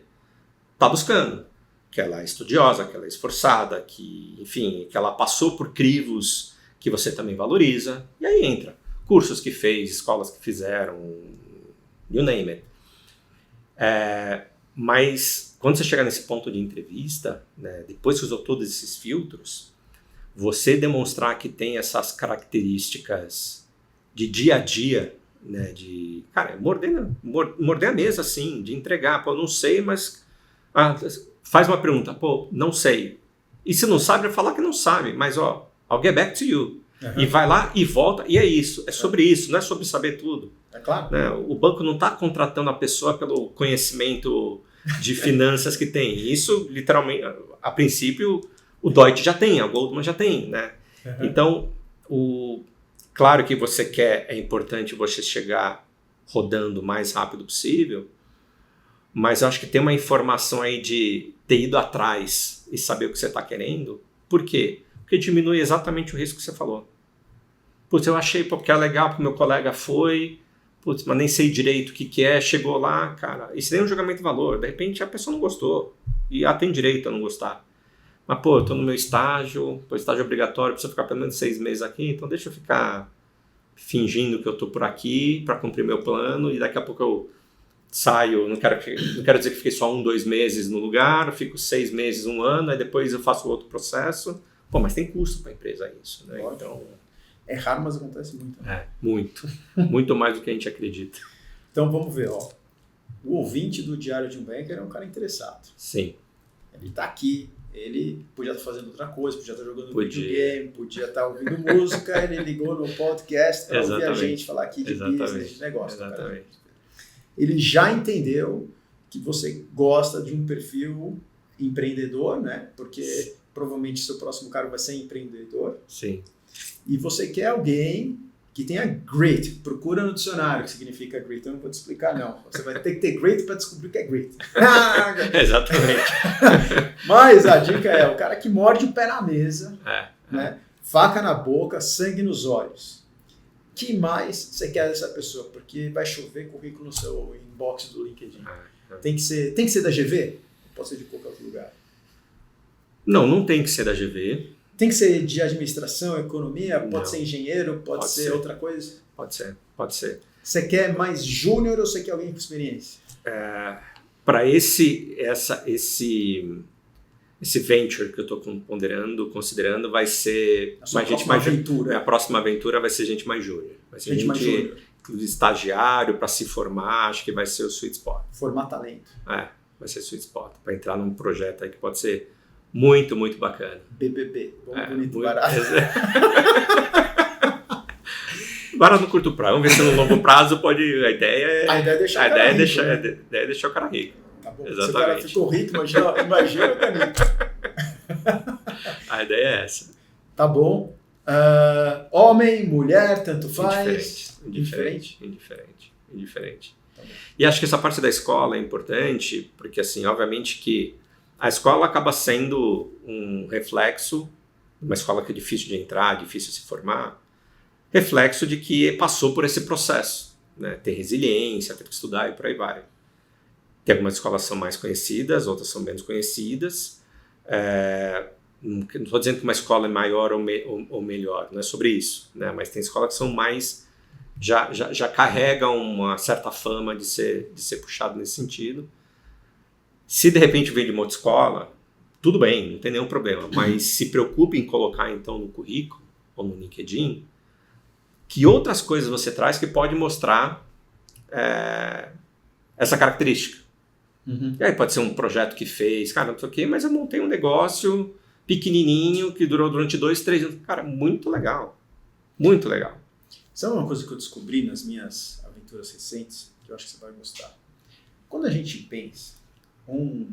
está buscando. Que ela é estudiosa, que ela é esforçada, que, enfim, que ela passou por crivos que você também valoriza. E aí entra cursos que fez, escolas que fizeram, you name it. Mas quando você chegar nesse ponto de entrevista, né, depois que usou todos esses filtros, você demonstrar que tem essas características de dia a dia, né, de, cara, morder a mesa, assim, de entregar, pô, não sei, mas faz uma pergunta, pô, não sei, E se não sabe, vai falar que não sabe. Mas, ó, I'll get back to you. Uhum. E vai lá e volta. E é isso. É sobre isso. Não é sobre saber tudo. É claro. Né? O banco não está contratando a pessoa pelo conhecimento de finanças que tem. Isso, literalmente, a princípio, o Deutsche já tem, a Goldman já tem. Né? Uhum. Então, claro que é importante você chegar rodando o mais rápido possível, mas eu acho que tem uma informação aí de ter ido atrás e saber o que você está querendo. Por quê? Porque diminui exatamente o risco que você falou. Putz, eu achei porque é legal, porque meu colega foi, putz, mas nem sei direito o que é, chegou lá, cara, isso nem é um julgamento de valor, de repente a pessoa não gostou, e ela tem direito a não gostar. Mas, pô, eu tô no meu estágio, estágio obrigatório, preciso ficar pelo menos 6 meses aqui, então deixa eu ficar fingindo que eu tô por aqui para cumprir meu plano, e daqui a pouco eu saio, não quero dizer que fiquei só 1, 2 meses no lugar, eu fico 6 meses, 1 ano, aí depois eu faço outro processo. Pô, mas tem custo para a empresa isso, né? Então, é raro, mas acontece muito. Né? Muito. Muito mais do que a gente acredita. Então vamos ver, ó. O ouvinte do Diário de um Banker é um cara interessado. Sim. Ele tá aqui, ele podia estar fazendo outra coisa, podia estar jogando videogame, podia estar ouvindo música, ele ligou no podcast para ouvir a gente falar aqui de business, de negócio. Exatamente. Ele já entendeu que você gosta de um perfil empreendedor, né? Porque provavelmente seu próximo cargo vai ser empreendedor. Sim. E você quer alguém que tenha grit. Procura no dicionário o que significa grit. Eu não vou te explicar, não. Você vai ter que ter grit para descobrir o que é grit. Exatamente. Mas a dica é o cara que morde o pé na mesa, né? Faca na boca, sangue nos olhos. Que mais você quer dessa pessoa? Porque vai chover currículo no seu inbox do LinkedIn. Tem que ser da GV? Pode ser de qualquer outro lugar. Não tem que ser da GV. Tem que ser de administração, economia? Pode ser engenheiro? Pode ser outra coisa? Pode ser. Você quer mais júnior ou você quer alguém com experiência? Para esse venture que eu estou considerando, vai ser mais gente mais júnior. A próxima aventura vai ser gente mais júnior. Vai ser gente mais júnior. Estagiário para se formar, acho que vai ser o sweet spot. Formar talento. Vai ser sweet spot. Para entrar num projeto aí que pode ser muito, muito bacana. BBB. Bom, bonito, barato. Barato no curto prazo. Vamos ver se no longo prazo pode... A ideia é deixar o cara rico. Tá bom. Se o cara ficou rico, imagina o Danilo. A ideia é essa. Tá bom. Homem, mulher, tanto faz? Indiferente. Tá, e acho que essa parte da escola é importante, porque assim, obviamente que a escola acaba sendo um reflexo, uma escola que é difícil de entrar, difícil de se formar, reflexo de que passou por esse processo, né? Tem resiliência, tem que estudar e por aí vai. Tem algumas escolas que são mais conhecidas, outras são menos conhecidas. Não estou dizendo que uma escola é maior ou melhor, não é sobre isso, né? Mas tem escolas que são mais... Já carregam uma certa fama de ser puxado nesse sentido. Se de repente vem de uma outra escola, tudo bem, não tem nenhum problema. Mas se preocupe em colocar então no currículo ou no LinkedIn que outras coisas você traz que pode mostrar essa característica. E aí pode ser um projeto que fez, cara, não sei o quê, mas eu montei um negócio pequenininho que durou durante 2, 3 anos. Cara, muito legal. Muito legal. Sabe uma coisa que eu descobri nas minhas aventuras recentes, que eu acho que você vai gostar? Quando a gente pensa, um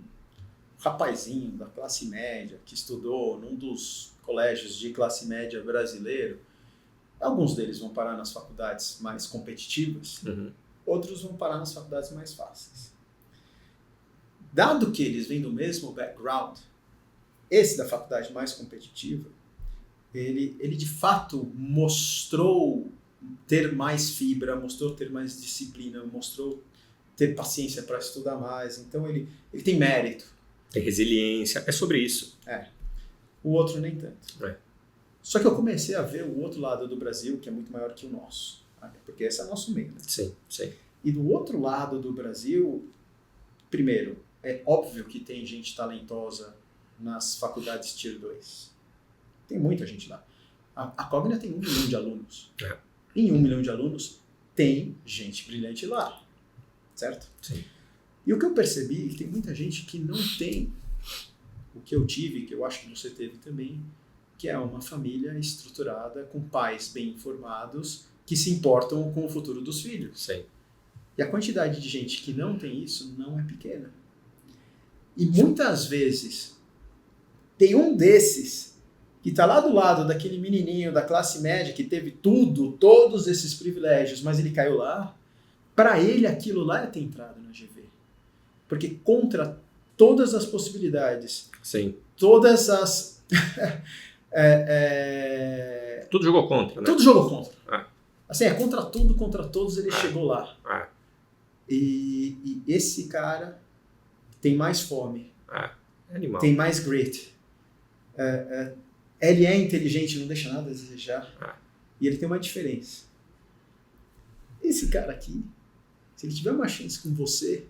rapazinho da classe média que estudou num dos colégios de classe média brasileiro, alguns deles vão parar nas faculdades mais competitivas, outros vão parar nas faculdades mais fáceis. Dado que eles vêm do mesmo background, esse da faculdade mais competitiva, ele de fato mostrou ter mais fibra, mostrou ter mais disciplina, mostrou ter paciência para estudar mais. Então ele tem mérito. Tem resiliência. É sobre isso. O outro nem tanto. Só que eu comecei a ver o outro lado do Brasil, que é muito maior que o nosso. Porque esse é o nosso meio. Né? Sim. E do outro lado do Brasil, primeiro, é óbvio que tem gente talentosa nas faculdades Tier 2. Tem muita gente lá. A Cogna tem 1 milhão de alunos. Em 1 milhão de alunos, tem gente brilhante lá. Certo? Sim. E o que eu percebi é que tem muita gente que não tem o que eu tive, que eu acho que você teve também, que é uma família estruturada com pais bem informados que se importam com o futuro dos filhos. Sim. E a quantidade de gente que não tem isso não é pequena. E muitas vezes tem um desses que está lá do lado daquele menininho da classe média que teve tudo, todos esses privilégios, mas ele caiu lá. Para ele aquilo lá é ter entrado na GV. Porque contra todas as possibilidades, Sim. todas as... Tudo jogou contra, né? Tudo jogou contra. Assim, contra tudo, contra todos, ele chegou lá. E esse cara tem mais fome. Animal. Tem mais grit. Ele é inteligente, não deixa nada a desejar. E ele tem uma diferença. Esse cara aqui, se ele tiver uma chance com você,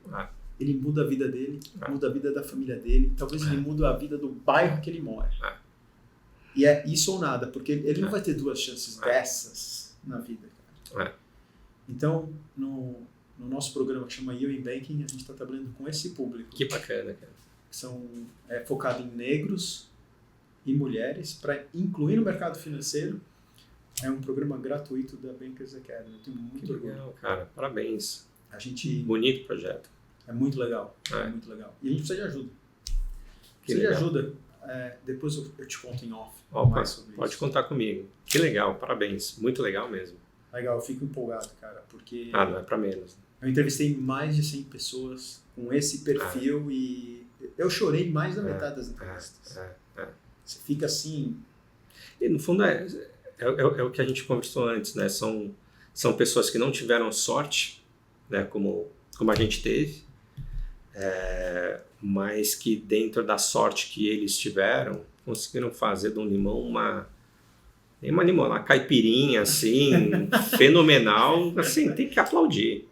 ele muda a vida dele, muda a vida da família dele, talvez ele mude a vida do bairro que ele mora. E é isso ou nada, porque ele não vai ter duas chances dessas na vida. Cara. Então, no nosso programa que chama You in Banking, a gente está trabalhando com esse público. Que bacana, cara. São focado em negros e mulheres, para incluir no mercado financeiro. É um programa gratuito da Bankers Academy. Eu tenho muito orgulho. Legal, cara. Parabéns. Bonito projeto. É muito legal. É muito legal. E a gente precisa de ajuda. Precisa de ajuda. Depois eu te conto em off. Mais sobre pode isso. Contar comigo. Que legal. Parabéns. Muito legal mesmo. Legal. Eu fico empolgado, cara, porque... não é para menos. Eu entrevistei mais de 100 pessoas com esse perfil e eu chorei mais da metade das entrevistas. Você fica assim... E no fundo é o que a gente conversou antes, né? São pessoas que não tiveram sorte, né? Como a gente teve, mas que dentro da sorte que eles tiveram, conseguiram fazer de um limão uma caipirinha, assim, fenomenal. Assim, tem que aplaudir.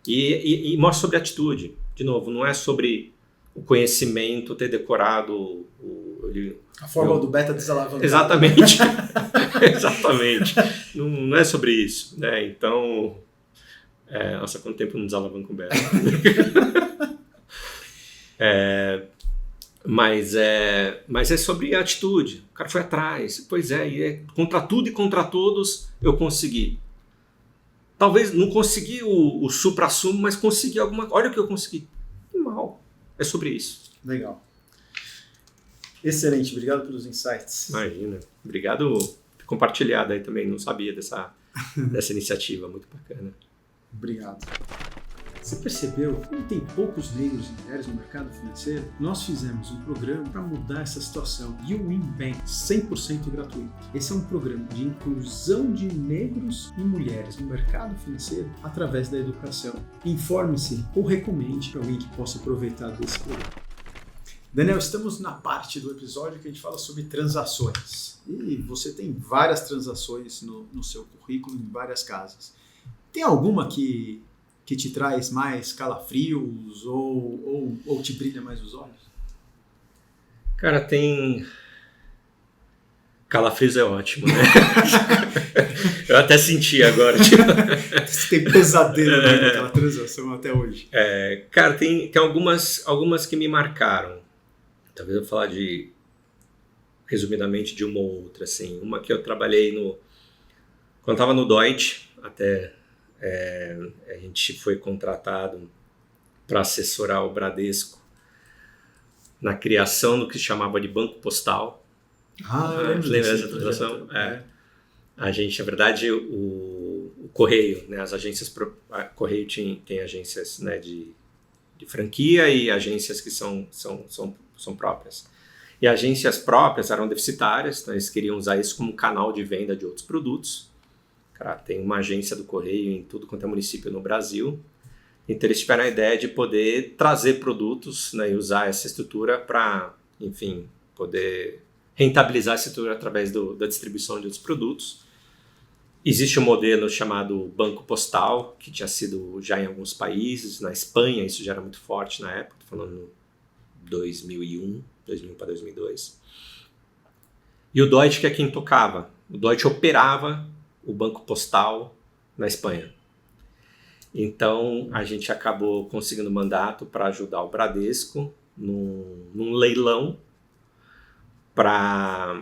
E mostra sobre atitude. De novo, não é sobre o conhecimento, ter decorado a fórmula do beta desalavancado. Exatamente. Exatamente. Não é sobre isso, né? Então, nossa, quanto tempo não desalavanca o beta? Mas é sobre a atitude. O cara foi atrás. Pois e contra tudo e contra todos eu consegui. Talvez não consegui o supra-sumo, mas consegui alguma coisa. Olha o que eu consegui. Mal. É sobre isso. Legal. Excelente. Obrigado pelos insights. Imagina. Obrigado por ter compartilhado aí também. Não sabia dessa iniciativa. Muito bacana. Obrigado. Você percebeu como tem poucos negros e mulheres no mercado financeiro? Nós fizemos um programa para mudar essa situação. You in Bank, 100% gratuito. Esse é um programa de inclusão de negros e mulheres no mercado financeiro através da educação. Informe-se ou recomende para alguém que possa aproveitar desse programa. Daniel, estamos na parte do episódio que a gente fala sobre transações. E você tem várias transações no seu currículo, em várias casas. Tem alguma que te traz mais calafrios ou te brilha mais os olhos? Cara, tem... Calafrios é ótimo, né? Eu até senti agora. Você tem pesadelo naquela transação até hoje. Cara, tem algumas que me marcaram. Talvez eu falar resumidamente de uma ou outra, assim. Uma que eu trabalhei quando estava no Deutsche, até... a gente foi contratado para assessorar o Bradesco na criação do que se chamava de Banco Postal. Lembra dessa transação? A gente, na verdade, o Correio, né, as agências, a Correio tem agências, né, de franquia e agências que são próprias. E agências próprias eram deficitárias, então eles queriam usar isso como canal de venda de outros produtos. Cara, tem uma agência do Correio em tudo quanto é município no Brasil. Então eles tiveram a ideia de poder trazer produtos, né, e usar essa estrutura para, enfim, poder rentabilizar essa estrutura através da distribuição de outros produtos. Existe um modelo chamado Banco Postal, que tinha sido já em alguns países. Na Espanha isso já era muito forte na época, estou falando 2001 para 2002. E o Deutsche, que é quem tocava. O Deutsche operava o Banco Postal na Espanha. Então, a gente acabou conseguindo mandato para ajudar o Bradesco num leilão para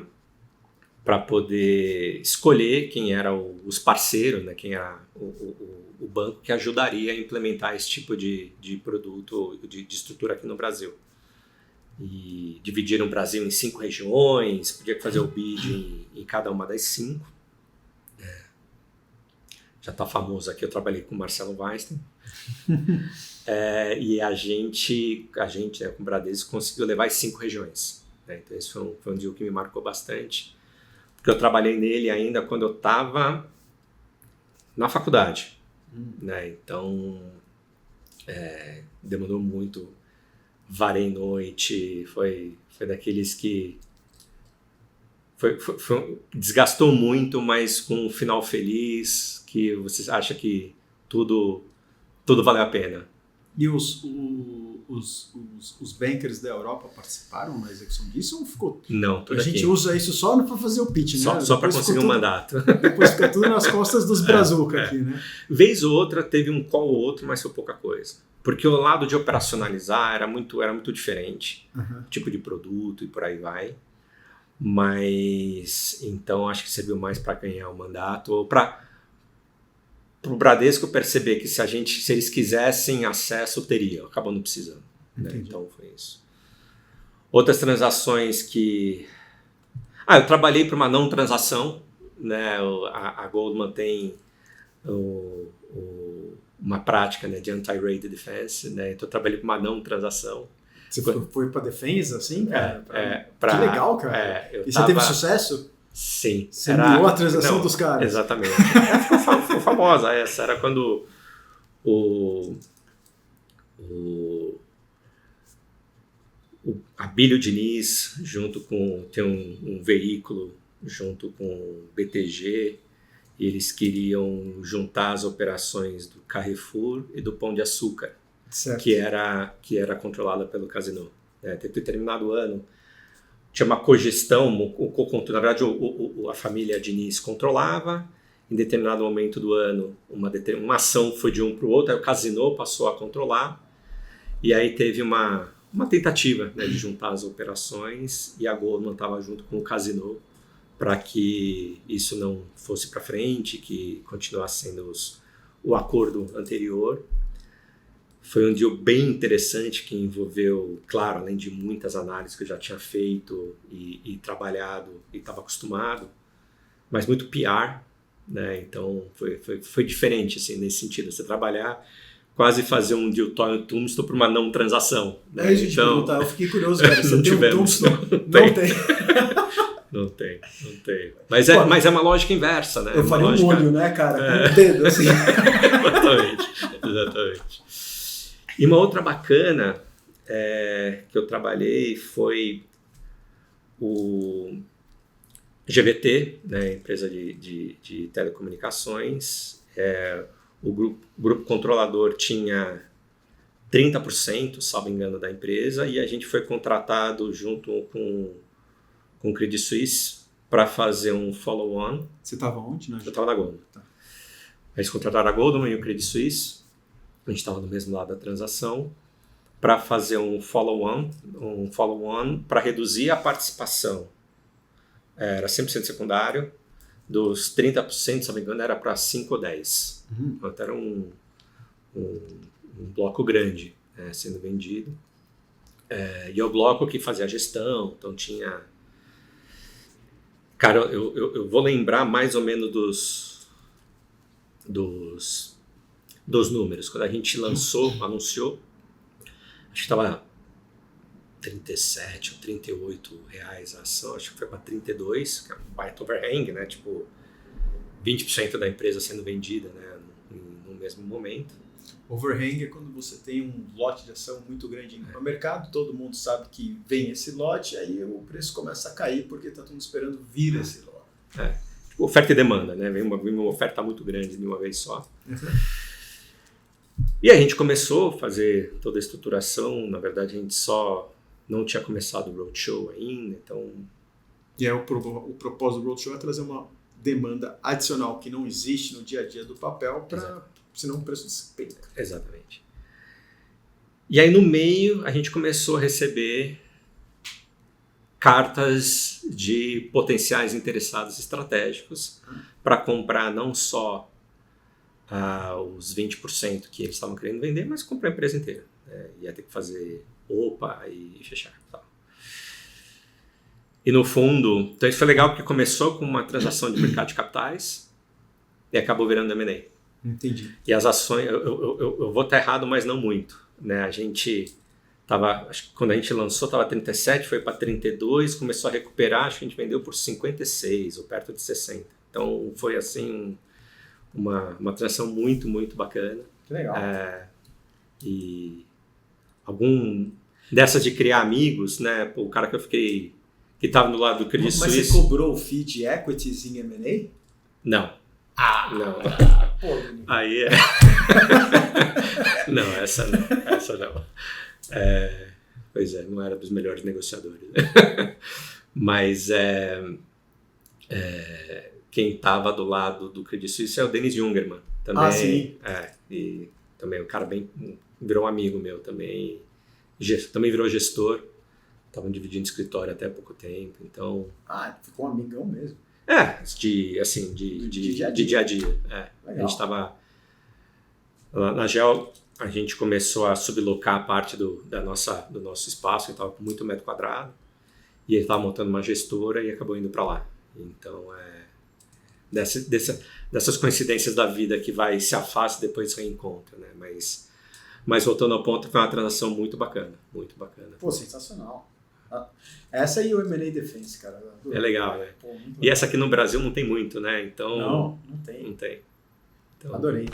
poder escolher quem eram os parceiros, né, quem era o banco que ajudaria a implementar esse tipo de produto, de estrutura aqui no Brasil. E dividiram o Brasil em 5 regiões, podia fazer o bid em cada uma das 5. Já está famoso aqui, eu trabalhei com o Marcelo Weinstein. E a gente com o Bradesco, conseguiu levar as 5 regiões. Né? Então esse foi um deal que me marcou bastante, porque eu trabalhei nele ainda quando eu estava na faculdade. Né? Então demorou muito, varei noite, foi daqueles que desgastou muito, mas com um final feliz, que você acha que tudo valeu a pena. E os bankers da Europa participaram na execução disso ou ficou? Não, tudo a gente usa isso só para fazer o pitch, né? Só para conseguir um mandato. Depois fica tudo nas costas dos brazuca aqui, né? Vez ou outra teve um call ou outro, mas foi pouca coisa. Porque o lado de operacionalizar era muito diferente, tipo de produto e por aí vai. Mas então acho que serviu mais para ganhar o mandato ou para o Bradesco perceber que se eles quisessem acesso, teria, acabou não precisando. Né? Então foi isso. Outras transações que... eu trabalhei para uma não transação, né? A Goldman tem uma prática, né, de anti-raid defense, né? Então eu trabalhei para uma não transação. Você foi para defesa, assim, cara? Que legal, cara. E você teve sucesso? Sim. Você mirou a transação dos caras? Exatamente. Ficou famosa essa. Era quando o Abílio Diniz, tem um veículo junto com o BTG, e eles queriam juntar as operações do Carrefour e do Pão de Açúcar, que era controlada pelo Casino. Né? Tem determinado ano, tinha uma cogestão, na verdade a família Diniz controlava, em determinado momento do ano uma ação foi de um para o outro, aí o Casino passou a controlar, e aí teve uma tentativa, né, de juntar as operações, e a Goldman estava junto com o Casino para que isso não fosse para frente, que continuasse sendo o acordo anterior. Foi um deal bem interessante que envolveu, claro, além de muitas análises que eu já tinha feito e trabalhado e estava acostumado, mas muito PR, né? Então foi diferente assim, nesse sentido, você trabalhar, quase fazer um deal tombstone para uma não transação. Né? Eu fiquei curioso, cara, você tem um tombstone? Não tem. Mas é uma lógica inversa, né? Eu faria um olho, né, cara? Com o dedo, assim. Exatamente. E uma outra bacana que eu trabalhei foi o GVT, né, empresa de telecomunicações. O grupo controlador tinha 30%, salvo engano, da empresa, e a gente foi contratado junto com o Credit Suisse para fazer um follow-on. Você estava onde? Eu estava na Goldman. Tá. Eles contrataram a Goldman e o Credit Suisse. A gente estava do mesmo lado da transação para fazer um follow-on para reduzir a participação. Era 100% secundário, dos 30%, se não me engano, era para 5 ou 10. Então era um bloco grande, né, sendo vendido. E é o bloco que fazia a gestão, então tinha... Cara, eu vou lembrar mais ou menos dos números. Quando a gente anunciou, acho que estava 37 ou 38 reais a ação, acho que foi para 32, que é um baita overhang, né? Tipo, 20% da empresa sendo vendida, né, no mesmo momento. Overhang é quando você tem um lote de ação muito grande no mercado, todo mundo sabe que vem esse lote, aí o preço começa a cair porque está todo mundo esperando vir esse lote. Tipo, oferta e demanda, né? Vem uma oferta muito grande de uma vez só. E a gente começou a fazer toda a estruturação. Na verdade, a gente só não tinha começado o roadshow ainda, então... E aí o propósito do roadshow é trazer uma demanda adicional que não existe no dia a dia do papel para... Senão o preço despenca. Exatamente. E aí no meio a gente começou a receber cartas de potenciais interessados estratégicos para comprar não só os 20% que eles estavam querendo vender, mas comprar a empresa inteira. Ia ter que fazer OPA e fechar. Tal. E no fundo, então isso foi legal porque começou com uma transação de mercado de capitais e acabou virando M&A. Entendi. E as ações, eu vou estar errado, mas não muito. Né? A gente acho que quando a gente lançou estava 37, foi para 32, começou a recuperar, acho que a gente vendeu por 56 ou perto de 60. Então foi assim uma transação muito, muito bacana. Que legal. E algum dessas de criar amigos, né? O cara que eu fiquei, que estava do lado do Credit Suisse. Mas você cobrou o fee de equities em M&A? Não. Não. Pô, aí não, essa não. Pois é, não era dos melhores negociadores. Mas quem estava do lado do Credit Suisse é o Dennis Jungerman. Também, sim. E também um cara virou um amigo meu também. Também virou gestor. Estavam dividindo escritório até há pouco tempo, então... ficou um amigão mesmo. De dia a dia. A gente estava... Na Gel, a gente começou a sublocar a parte do nosso espaço, que estava com muito metro quadrado, e ele estava montando uma gestora e acabou indo para lá. Então, dessas coincidências da vida que vai se afasta e depois se reencontra, né? Mas voltando ao ponto, foi uma transação muito bacana, muito bacana. Pô, sensacional. Essa aí é o M&A Defense, cara. É legal, né? Pô, muito legal. E essa aqui no Brasil não tem muito, né? Então, não tem. Não tem. Então, Adorei.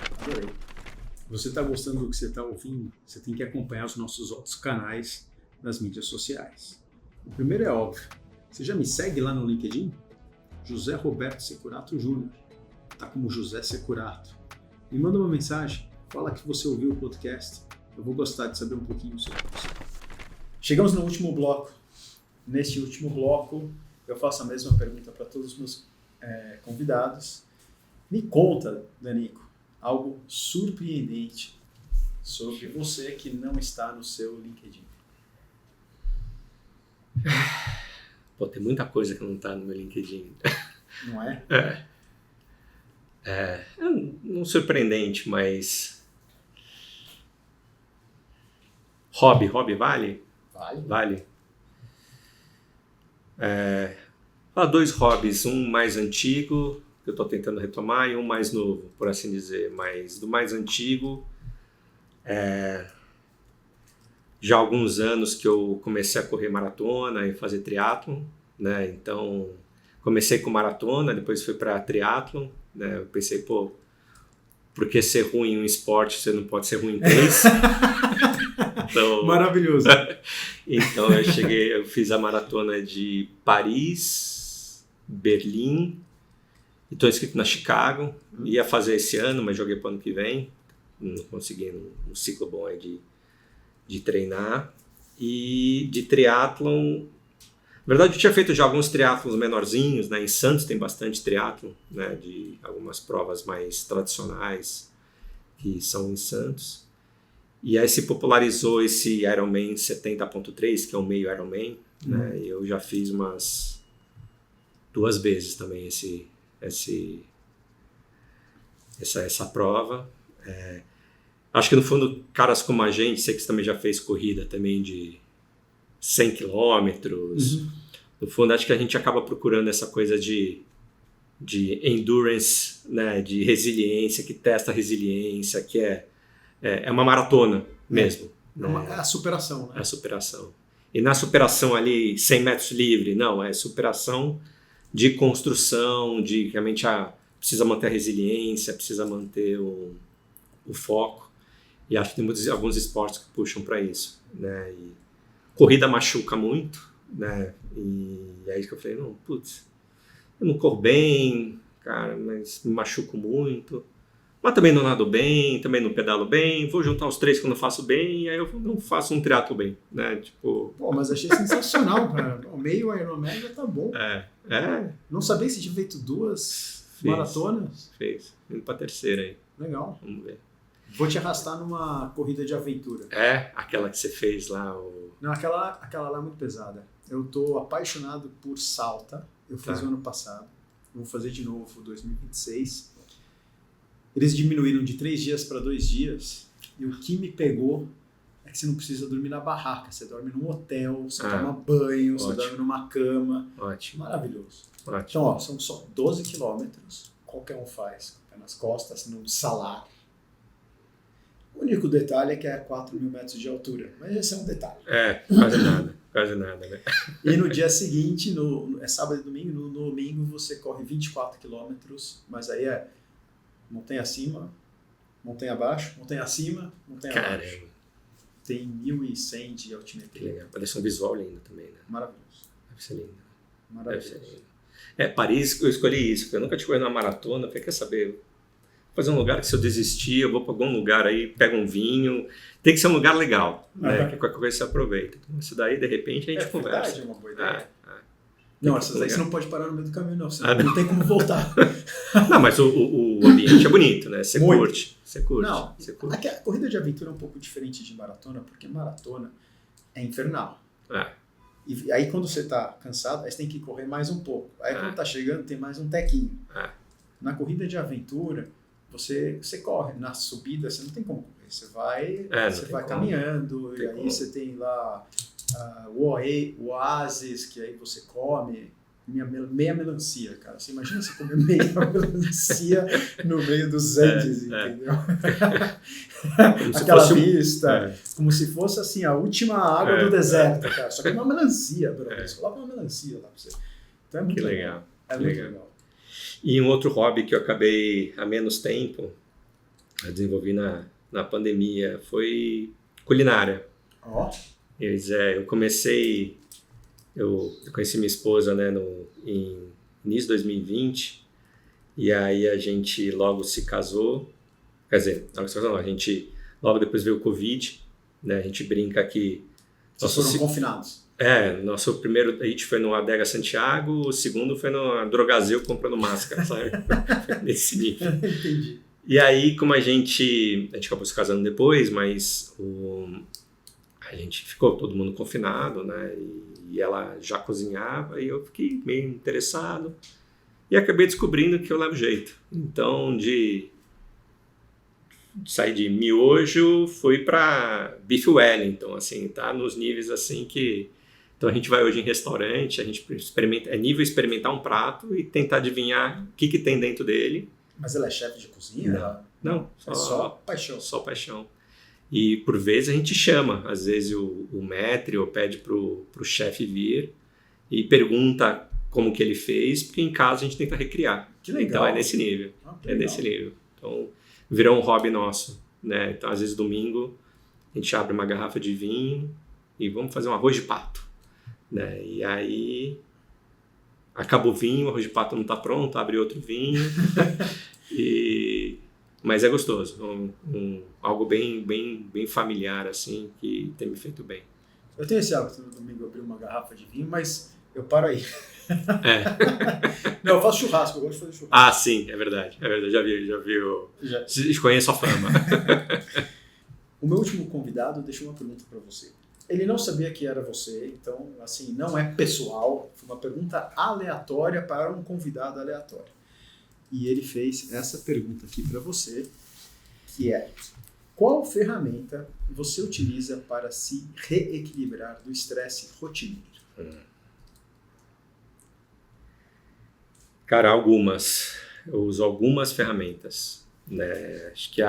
Você está gostando do que você está ouvindo? Você tem que acompanhar os nossos outros canais nas mídias sociais. O primeiro é óbvio. Você já me segue lá no LinkedIn? José Roberto Securato Júnior. Tá como José Securato. Me manda uma mensagem. Fala que você ouviu o podcast. Eu vou gostar de saber um pouquinho sobre você. Chegamos no último bloco. Neste último bloco, eu faço a mesma pergunta para todos os meus convidados. Me conta, Danico, algo surpreendente sobre você que não está no seu LinkedIn. Pô, tem muita coisa que não está no meu LinkedIn. Não é? Não surpreendente, mas... Hobby vale? Vale. Há 2 hobbies, um mais antigo, que eu estou tentando retomar, e um mais novo, por assim dizer. Mas do mais antigo, já há alguns anos que eu comecei a correr maratona e fazer triatlon, né? Então, comecei com maratona, depois fui para triatlon, né? Eu pensei, por que ser ruim em um esporte, você não pode ser ruim em 3? Então, maravilhoso. Então eu fiz a maratona de Paris, Berlim, e estou inscrito na Chicago. Ia fazer esse ano, mas joguei para o ano que vem. Não consegui um ciclo bom aí de treinar. E de triatlon, na verdade eu tinha feito já alguns triatlons menorzinhos, né? Em Santos tem bastante triatlon, né? De algumas provas mais tradicionais que são em Santos. E aí se popularizou esse Ironman 70.3, que é o meio Ironman, né? E eu já fiz umas 2 vezes também essa prova. Acho que no fundo, caras como a gente, sei que você também já fez corrida também de 100 quilômetros. No fundo, acho que a gente acaba procurando essa coisa de endurance, né? De resiliência, que testa a resiliência, que é uma maratona mesmo. É a superação, né? É a superação. E na superação ali, 100 metros livre, não, é superação de construção, de realmente precisa manter a resiliência, precisa manter o foco. E acho que tem alguns esportes que puxam para isso, né? E corrida machuca muito, né? E é isso que eu falei, eu não corro bem, cara, mas me machuco muito. Mas também não nado bem, também não pedalo bem, vou juntar os 3 que eu não faço bem, e aí eu não faço um triatlo bem, né? Tipo... Pô, mas achei sensacional, cara. O meio Ironman já tá bom. Não sabia se tinha feito 2 maratonas. Fez. Indo pra 3ª aí. Legal. Vamos ver. Vou te arrastar numa corrida de aventura. É? Aquela que você fez lá? Não, aquela lá é muito pesada. Eu tô apaixonado por Salta. Eu fiz o ano passado. Vou fazer de novo 2026. Eles diminuíram de 3 dias para 2 dias. E o que me pegou é que você não precisa dormir na barraca. Você dorme num hotel, você toma banho, você dorme numa cama. Ótimo. Maravilhoso. Ótimo. Então, ó, são só 12 quilômetros. Qualquer um faz. Com o pé nas costas, num salário. O único detalhe é que é 4.000 metros de altura. Mas esse é um detalhe. Quase nada, né? E no dia seguinte, é sábado e domingo, no domingo você corre 24 quilômetros, mas aí é montanha acima, montanha abaixo, montanha acima, montanha abaixo. Tem 1.100 de altimetria. Que legal. Parece um visual lindo também, né? Maravilhoso. Deve ser lindo. Maravilhoso. Deve ser lindo. Paris, eu escolhi isso, porque eu nunca tinha corrido uma maratona. Falei, quer saber? Vou fazer um lugar que se eu desistir, eu vou para algum lugar aí, pego um vinho. Tem que ser um lugar legal, né? Que qualquer coisa você aproveita. Então, isso daí, de repente, a gente conversa. Verdade, é uma boa ideia. Não, essas aí você não pode parar no meio do caminho, não. Não tem como voltar. Não, mas o ambiente é bonito, né? Você curte. Você curte. Não, você curte. A corrida de aventura é um pouco diferente de maratona, porque maratona é infernal. E aí quando você está cansado, aí você tem que correr mais um pouco. Aí quando está chegando, tem mais um tequinho. Na corrida de aventura, você corre. Na subida, você não tem como correr. Você vai caminhando, e aí você tem lá o oásis, que aí você come meia melancia, cara. Você imagina você comer meia melancia no meio dos Andes, entendeu? Aquela vista, como se fosse assim, a última água do deserto, cara. Só que é uma melancia, brother. Você coloca uma melancia lá pra você. Então é muito legal. É muito legal. E um outro hobby que eu acabei há menos tempo, eu desenvolvi na pandemia, foi culinária. Eu comecei, eu conheci minha esposa, né, em início de 2020, e aí a gente logo se casou, quer dizer, a gente logo depois veio o Covid, né, a gente brinca que... Vocês foram confinados? Nosso primeiro date foi no Adega Santiago, o segundo foi no Drogazil comprando máscara, sabe? Nesse nível. Entendi. E aí, como a gente acabou se casando depois, mas a gente ficou todo mundo confinado, né? E ela já cozinhava e eu fiquei meio interessado. E acabei descobrindo que eu levo jeito. Então, de sair de miojo, fui para beef Wellington, assim, tá nos níveis assim que... Então a gente vai hoje em restaurante, a gente experimenta, é nível experimentar um prato e tentar adivinhar o que tem dentro dele. Mas ela é chefe de cozinha? Não, só paixão. Só paixão. E por vezes a gente chama, às vezes o maître ou pede pro chefe vir e pergunta como que ele fez, porque em casa a gente tenta recriar. Que legal. Então é nesse nível. Nesse nível. Então virou um hobby nosso, né? Então às vezes domingo a gente abre uma garrafa de vinho e vamos fazer um arroz de pato, né? E aí acaba o vinho, o arroz de pato não está pronto, abre outro vinho. Mas é gostoso, algo bem familiar, assim, que tem me feito bem. Eu tenho esse hábito no domingo, abrir uma garrafa de vinho, mas eu paro aí. Não, eu faço churrasco, eu gosto de fazer churrasco. Ah, sim, é verdade, já vi. Conheço a fama. O meu último convidado deixou uma pergunta para você. Ele não sabia que era você, então, assim, não é pessoal, foi uma pergunta aleatória para um convidado aleatório. E ele fez essa pergunta aqui para você, que é: qual ferramenta você utiliza para se reequilibrar do estresse rotineiro? Cara, algumas. Eu uso algumas ferramentas, né? Acho que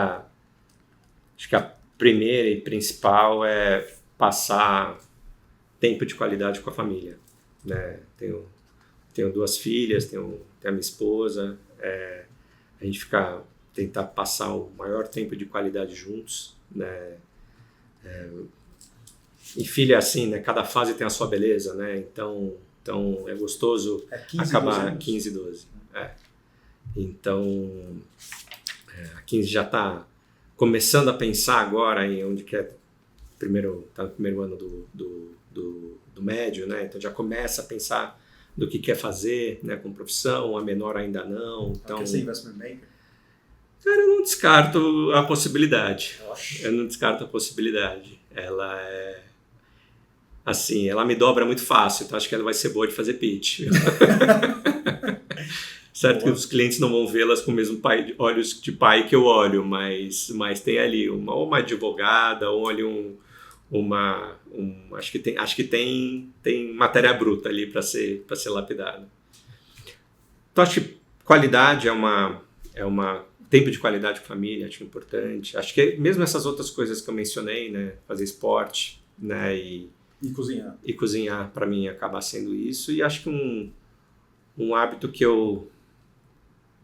a primeira e principal é passar tempo de qualidade com a família, né? Tenho 2 filhas, tenho a minha esposa. A gente tentar passar o maior tempo de qualidade juntos, né? E filha é assim, né? Cada fase tem a sua beleza, né? Então é gostoso 15, acabar 15, 12. Então a 15 já está começando a pensar agora em onde quer tá no primeiro ano do médio, né? Então já começa a pensar do que quer fazer, né, com profissão, a menor ainda não. Então, quer ser investment banker? Cara, eu não descarto a possibilidade. Nossa. Eu não descarto a possibilidade. Ela é... Assim, ela me dobra muito fácil, então acho que ela vai ser boa de fazer pitch. Certo que os clientes não vão vê-las com o mesmo olhos de pai que eu olho, mas tem ali uma advogada, ou ali acho que tem matéria bruta ali para ser lapidada. Então acho que qualidade é uma tempo de qualidade com família, acho importante. Acho que mesmo essas outras coisas que eu mencionei, né, fazer esporte, né, e cozinhar para mim acaba sendo isso. E acho que um hábito que eu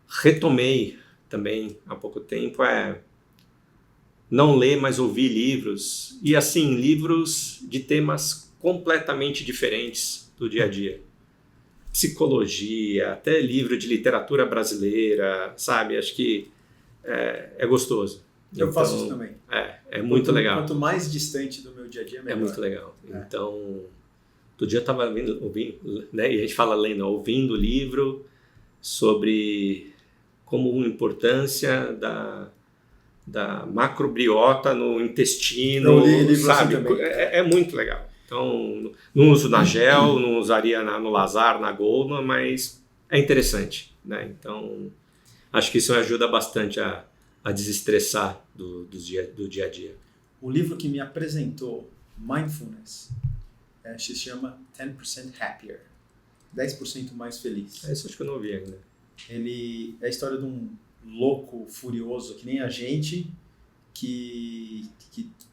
retomei também há pouco tempo é não ler, mas ouvir livros. E assim, livros de temas completamente diferentes do dia a dia. Psicologia, até livro de literatura brasileira, sabe? Acho que é gostoso. Eu faço isso também. É muito legal. Quanto mais distante do meu dia a dia, melhor. É muito legal. Então, outro dia eu estava ouvindo, né? E a gente fala lendo, ouvindo o livro sobre como a importância da macrobiota no intestino, eu li livro sabe? Assim também. É muito legal. Então, não uso na Gel, não usaria no Lazar, na Goldman, mas é interessante, né? Então, acho que isso ajuda bastante a desestressar do dia a dia. O livro que me apresentou Mindfulness se chama 10% Happier, 10% mais feliz. Isso acho que eu não ouvi ainda. Ele é a história de um louco furioso que nem a gente, que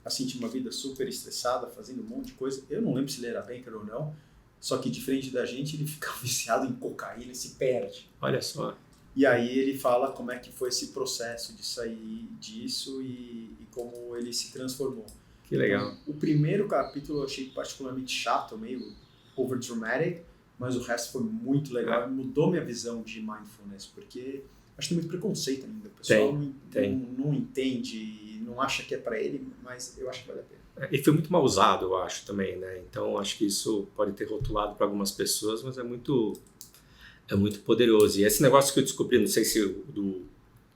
assim, tinha uma vida super estressada, fazendo um monte de coisa. Eu não lembro se ele era banker ou não, só que diferente da gente, ele fica viciado em cocaína e se perde. Olha só. E aí ele fala como é que foi esse processo de sair disso e como ele se transformou. Que legal. Então, o primeiro capítulo eu achei particularmente chato, meio overdramatic, mas o resto foi muito legal e mudou minha visão de mindfulness, porque acho que tem muito preconceito ainda. O pessoal não entende, não acha que é para ele, mas eu acho que vale a pena. E foi muito mal usado, eu acho, também, né? Então, acho que isso pode ter rotulado para algumas pessoas, mas é muito poderoso. E esse negócio que eu descobri, não sei se do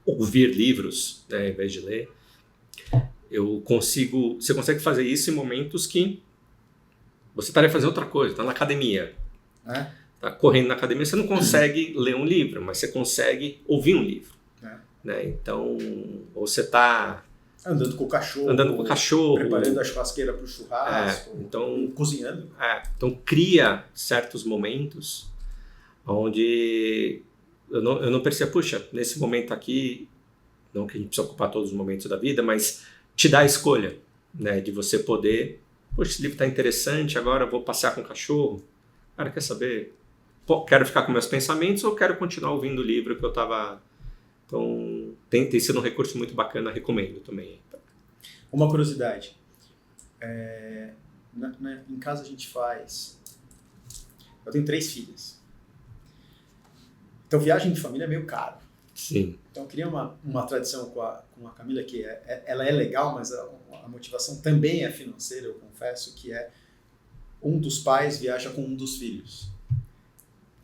ouvir livros, né, em vez de ler, você consegue fazer isso em momentos que você estaria fazendo outra coisa, está na academia. Tá correndo na academia, você não consegue ler um livro, mas você consegue ouvir um livro. Né? Então, ou você está andando com o cachorro, preparando a churrasqueira para o churrasco, então, cozinhando. Então, cria certos momentos onde eu não percebo, puxa, nesse momento aqui, não que a gente precisa ocupar todos os momentos da vida, mas te dá a escolha, né, de você poder, poxa, esse livro está interessante, agora eu vou passear com o cachorro. Cara, quer saber? Quero ficar com meus pensamentos ou quero continuar ouvindo o livro que eu estava... Então, tem sido um recurso muito bacana, recomendo também. Uma curiosidade. Em casa a gente faz... Eu tenho 3 filhas. Então, viagem de família é meio caro. Sim. Então, eu queria uma tradição com a Camila que ela é legal, mas a motivação também é financeira, eu confesso, que é um dos pais viaja com um dos filhos.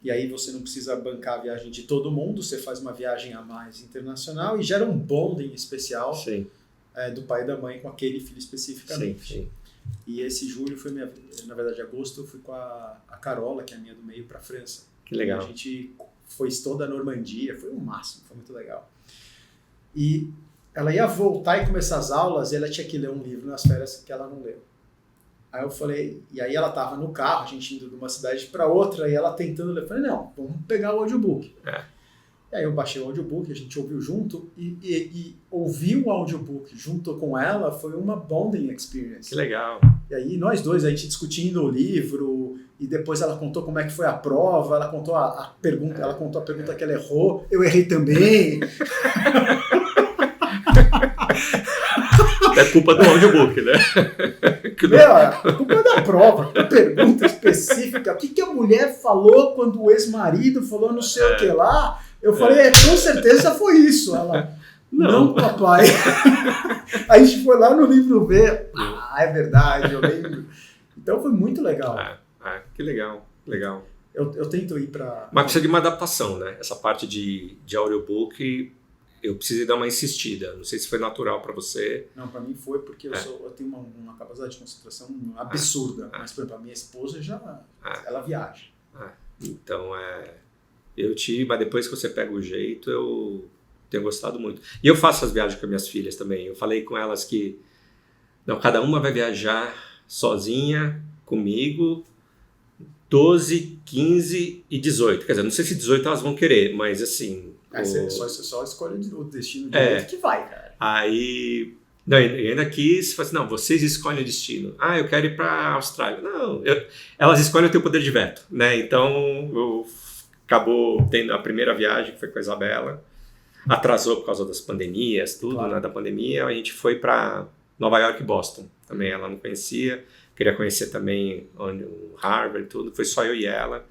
E aí você não precisa bancar a viagem de todo mundo, você faz uma viagem a mais internacional e gera um bonding especial do pai e da mãe com aquele filho especificamente. Sim. E esse julho foi na verdade agosto, eu fui com a Carola, que é a minha do meio, para a França. Que legal. E a gente foi toda a Normandia, foi o máximo, foi muito legal. E ela ia voltar e começar as aulas e ela tinha que ler um livro nas férias que ela não leu. Aí eu falei, e aí ela tava no carro, a gente indo de uma cidade para outra, e ela tentando ler. Eu falei, não, vamos pegar o audiobook. E aí eu baixei o audiobook, a gente ouviu junto, e ouvir o audiobook junto com ela foi uma bonding experience. Que legal. E aí nós dois, a gente discutindo o livro, e depois ela contou como é que foi a prova, ela contou a pergunta, ela contou a pergunta que ela errou, eu errei também. É culpa do audiobook, né? A culpa é da prova, que pergunta específica. O que a mulher falou quando o ex-marido falou não sei o que lá? Eu falei, com certeza foi isso. Ela, não papai. Aí a gente foi lá no livro ver. É verdade, eu lembro. Então foi muito legal. Que legal. Eu tento ir para... Mas precisa de uma adaptação, né? Essa parte de audiobook eu precisei dar uma insistida. Não sei se foi natural para você. Não, para mim foi porque eu tenho uma capacidade de concentração absurda. Mas, por exemplo, a minha esposa ela viaja. Então, mas depois que você pega o jeito, eu tenho gostado muito. E eu faço as viagens com as minhas filhas também. Eu falei com elas que cada uma vai viajar sozinha, comigo, 12, 15 e 18. Quer dizer, não sei se 18 elas vão querer, mas assim... Você só escolhe o destino de outro que vai, cara. Aí... Não, eu ainda quis, falei assim, não, vocês escolhem o destino. Eu quero ir para a Austrália. Não, elas escolhem o teu poder de veto, né? Então, acabou tendo a primeira viagem, que foi com a Isabela. Atrasou por causa das pandemias, tudo, claro. Né? Da pandemia. A gente foi para Nova York e Boston. Também ela não conhecia. Queria conhecer também o Harvard, tudo. Foi só eu e ela.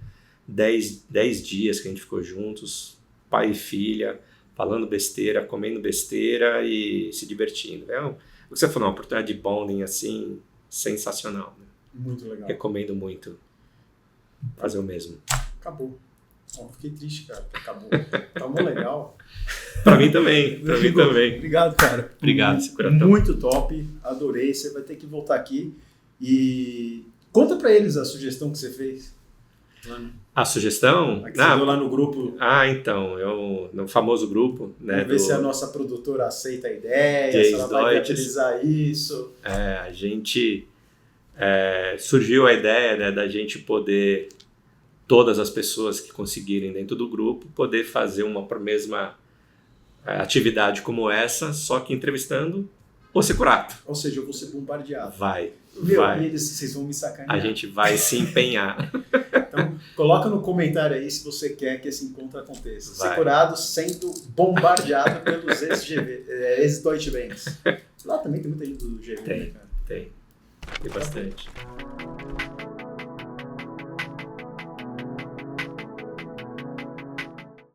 10 dias que a gente ficou juntos, pai e filha, falando besteira, comendo besteira e se divertindo. O que você falou, uma oportunidade de bonding assim, sensacional. Né? Muito legal. Recomendo muito fazer o mesmo. Acabou. Fiquei triste, cara. Acabou. Tá muito legal. Pra mim também. Pra mim também. Obrigado, cara. Obrigado. Muito top. Adorei. Você vai ter que voltar aqui e conta pra eles a sugestão que você fez. A sugestão? Que você deu lá no grupo. Então, no famoso grupo. Né, vamos ver se a nossa produtora aceita a ideia, se ela vai utilizar isso. A gente... surgiu a ideia, né, da gente poder, todas as pessoas que conseguirem dentro do grupo, poder fazer uma mesma atividade como essa, só que entrevistando o Securato. Ou seja, eu vou ser bombardeado. Vai. E vocês vão me sacanear. A gente vai se empenhar. Então, coloca no comentário aí se você quer que esse encontro aconteça. Securado sendo bombardeado pelos ex-Deutsche Banks. Lá também tem muita gente do GV, né, cara? Tem bastante.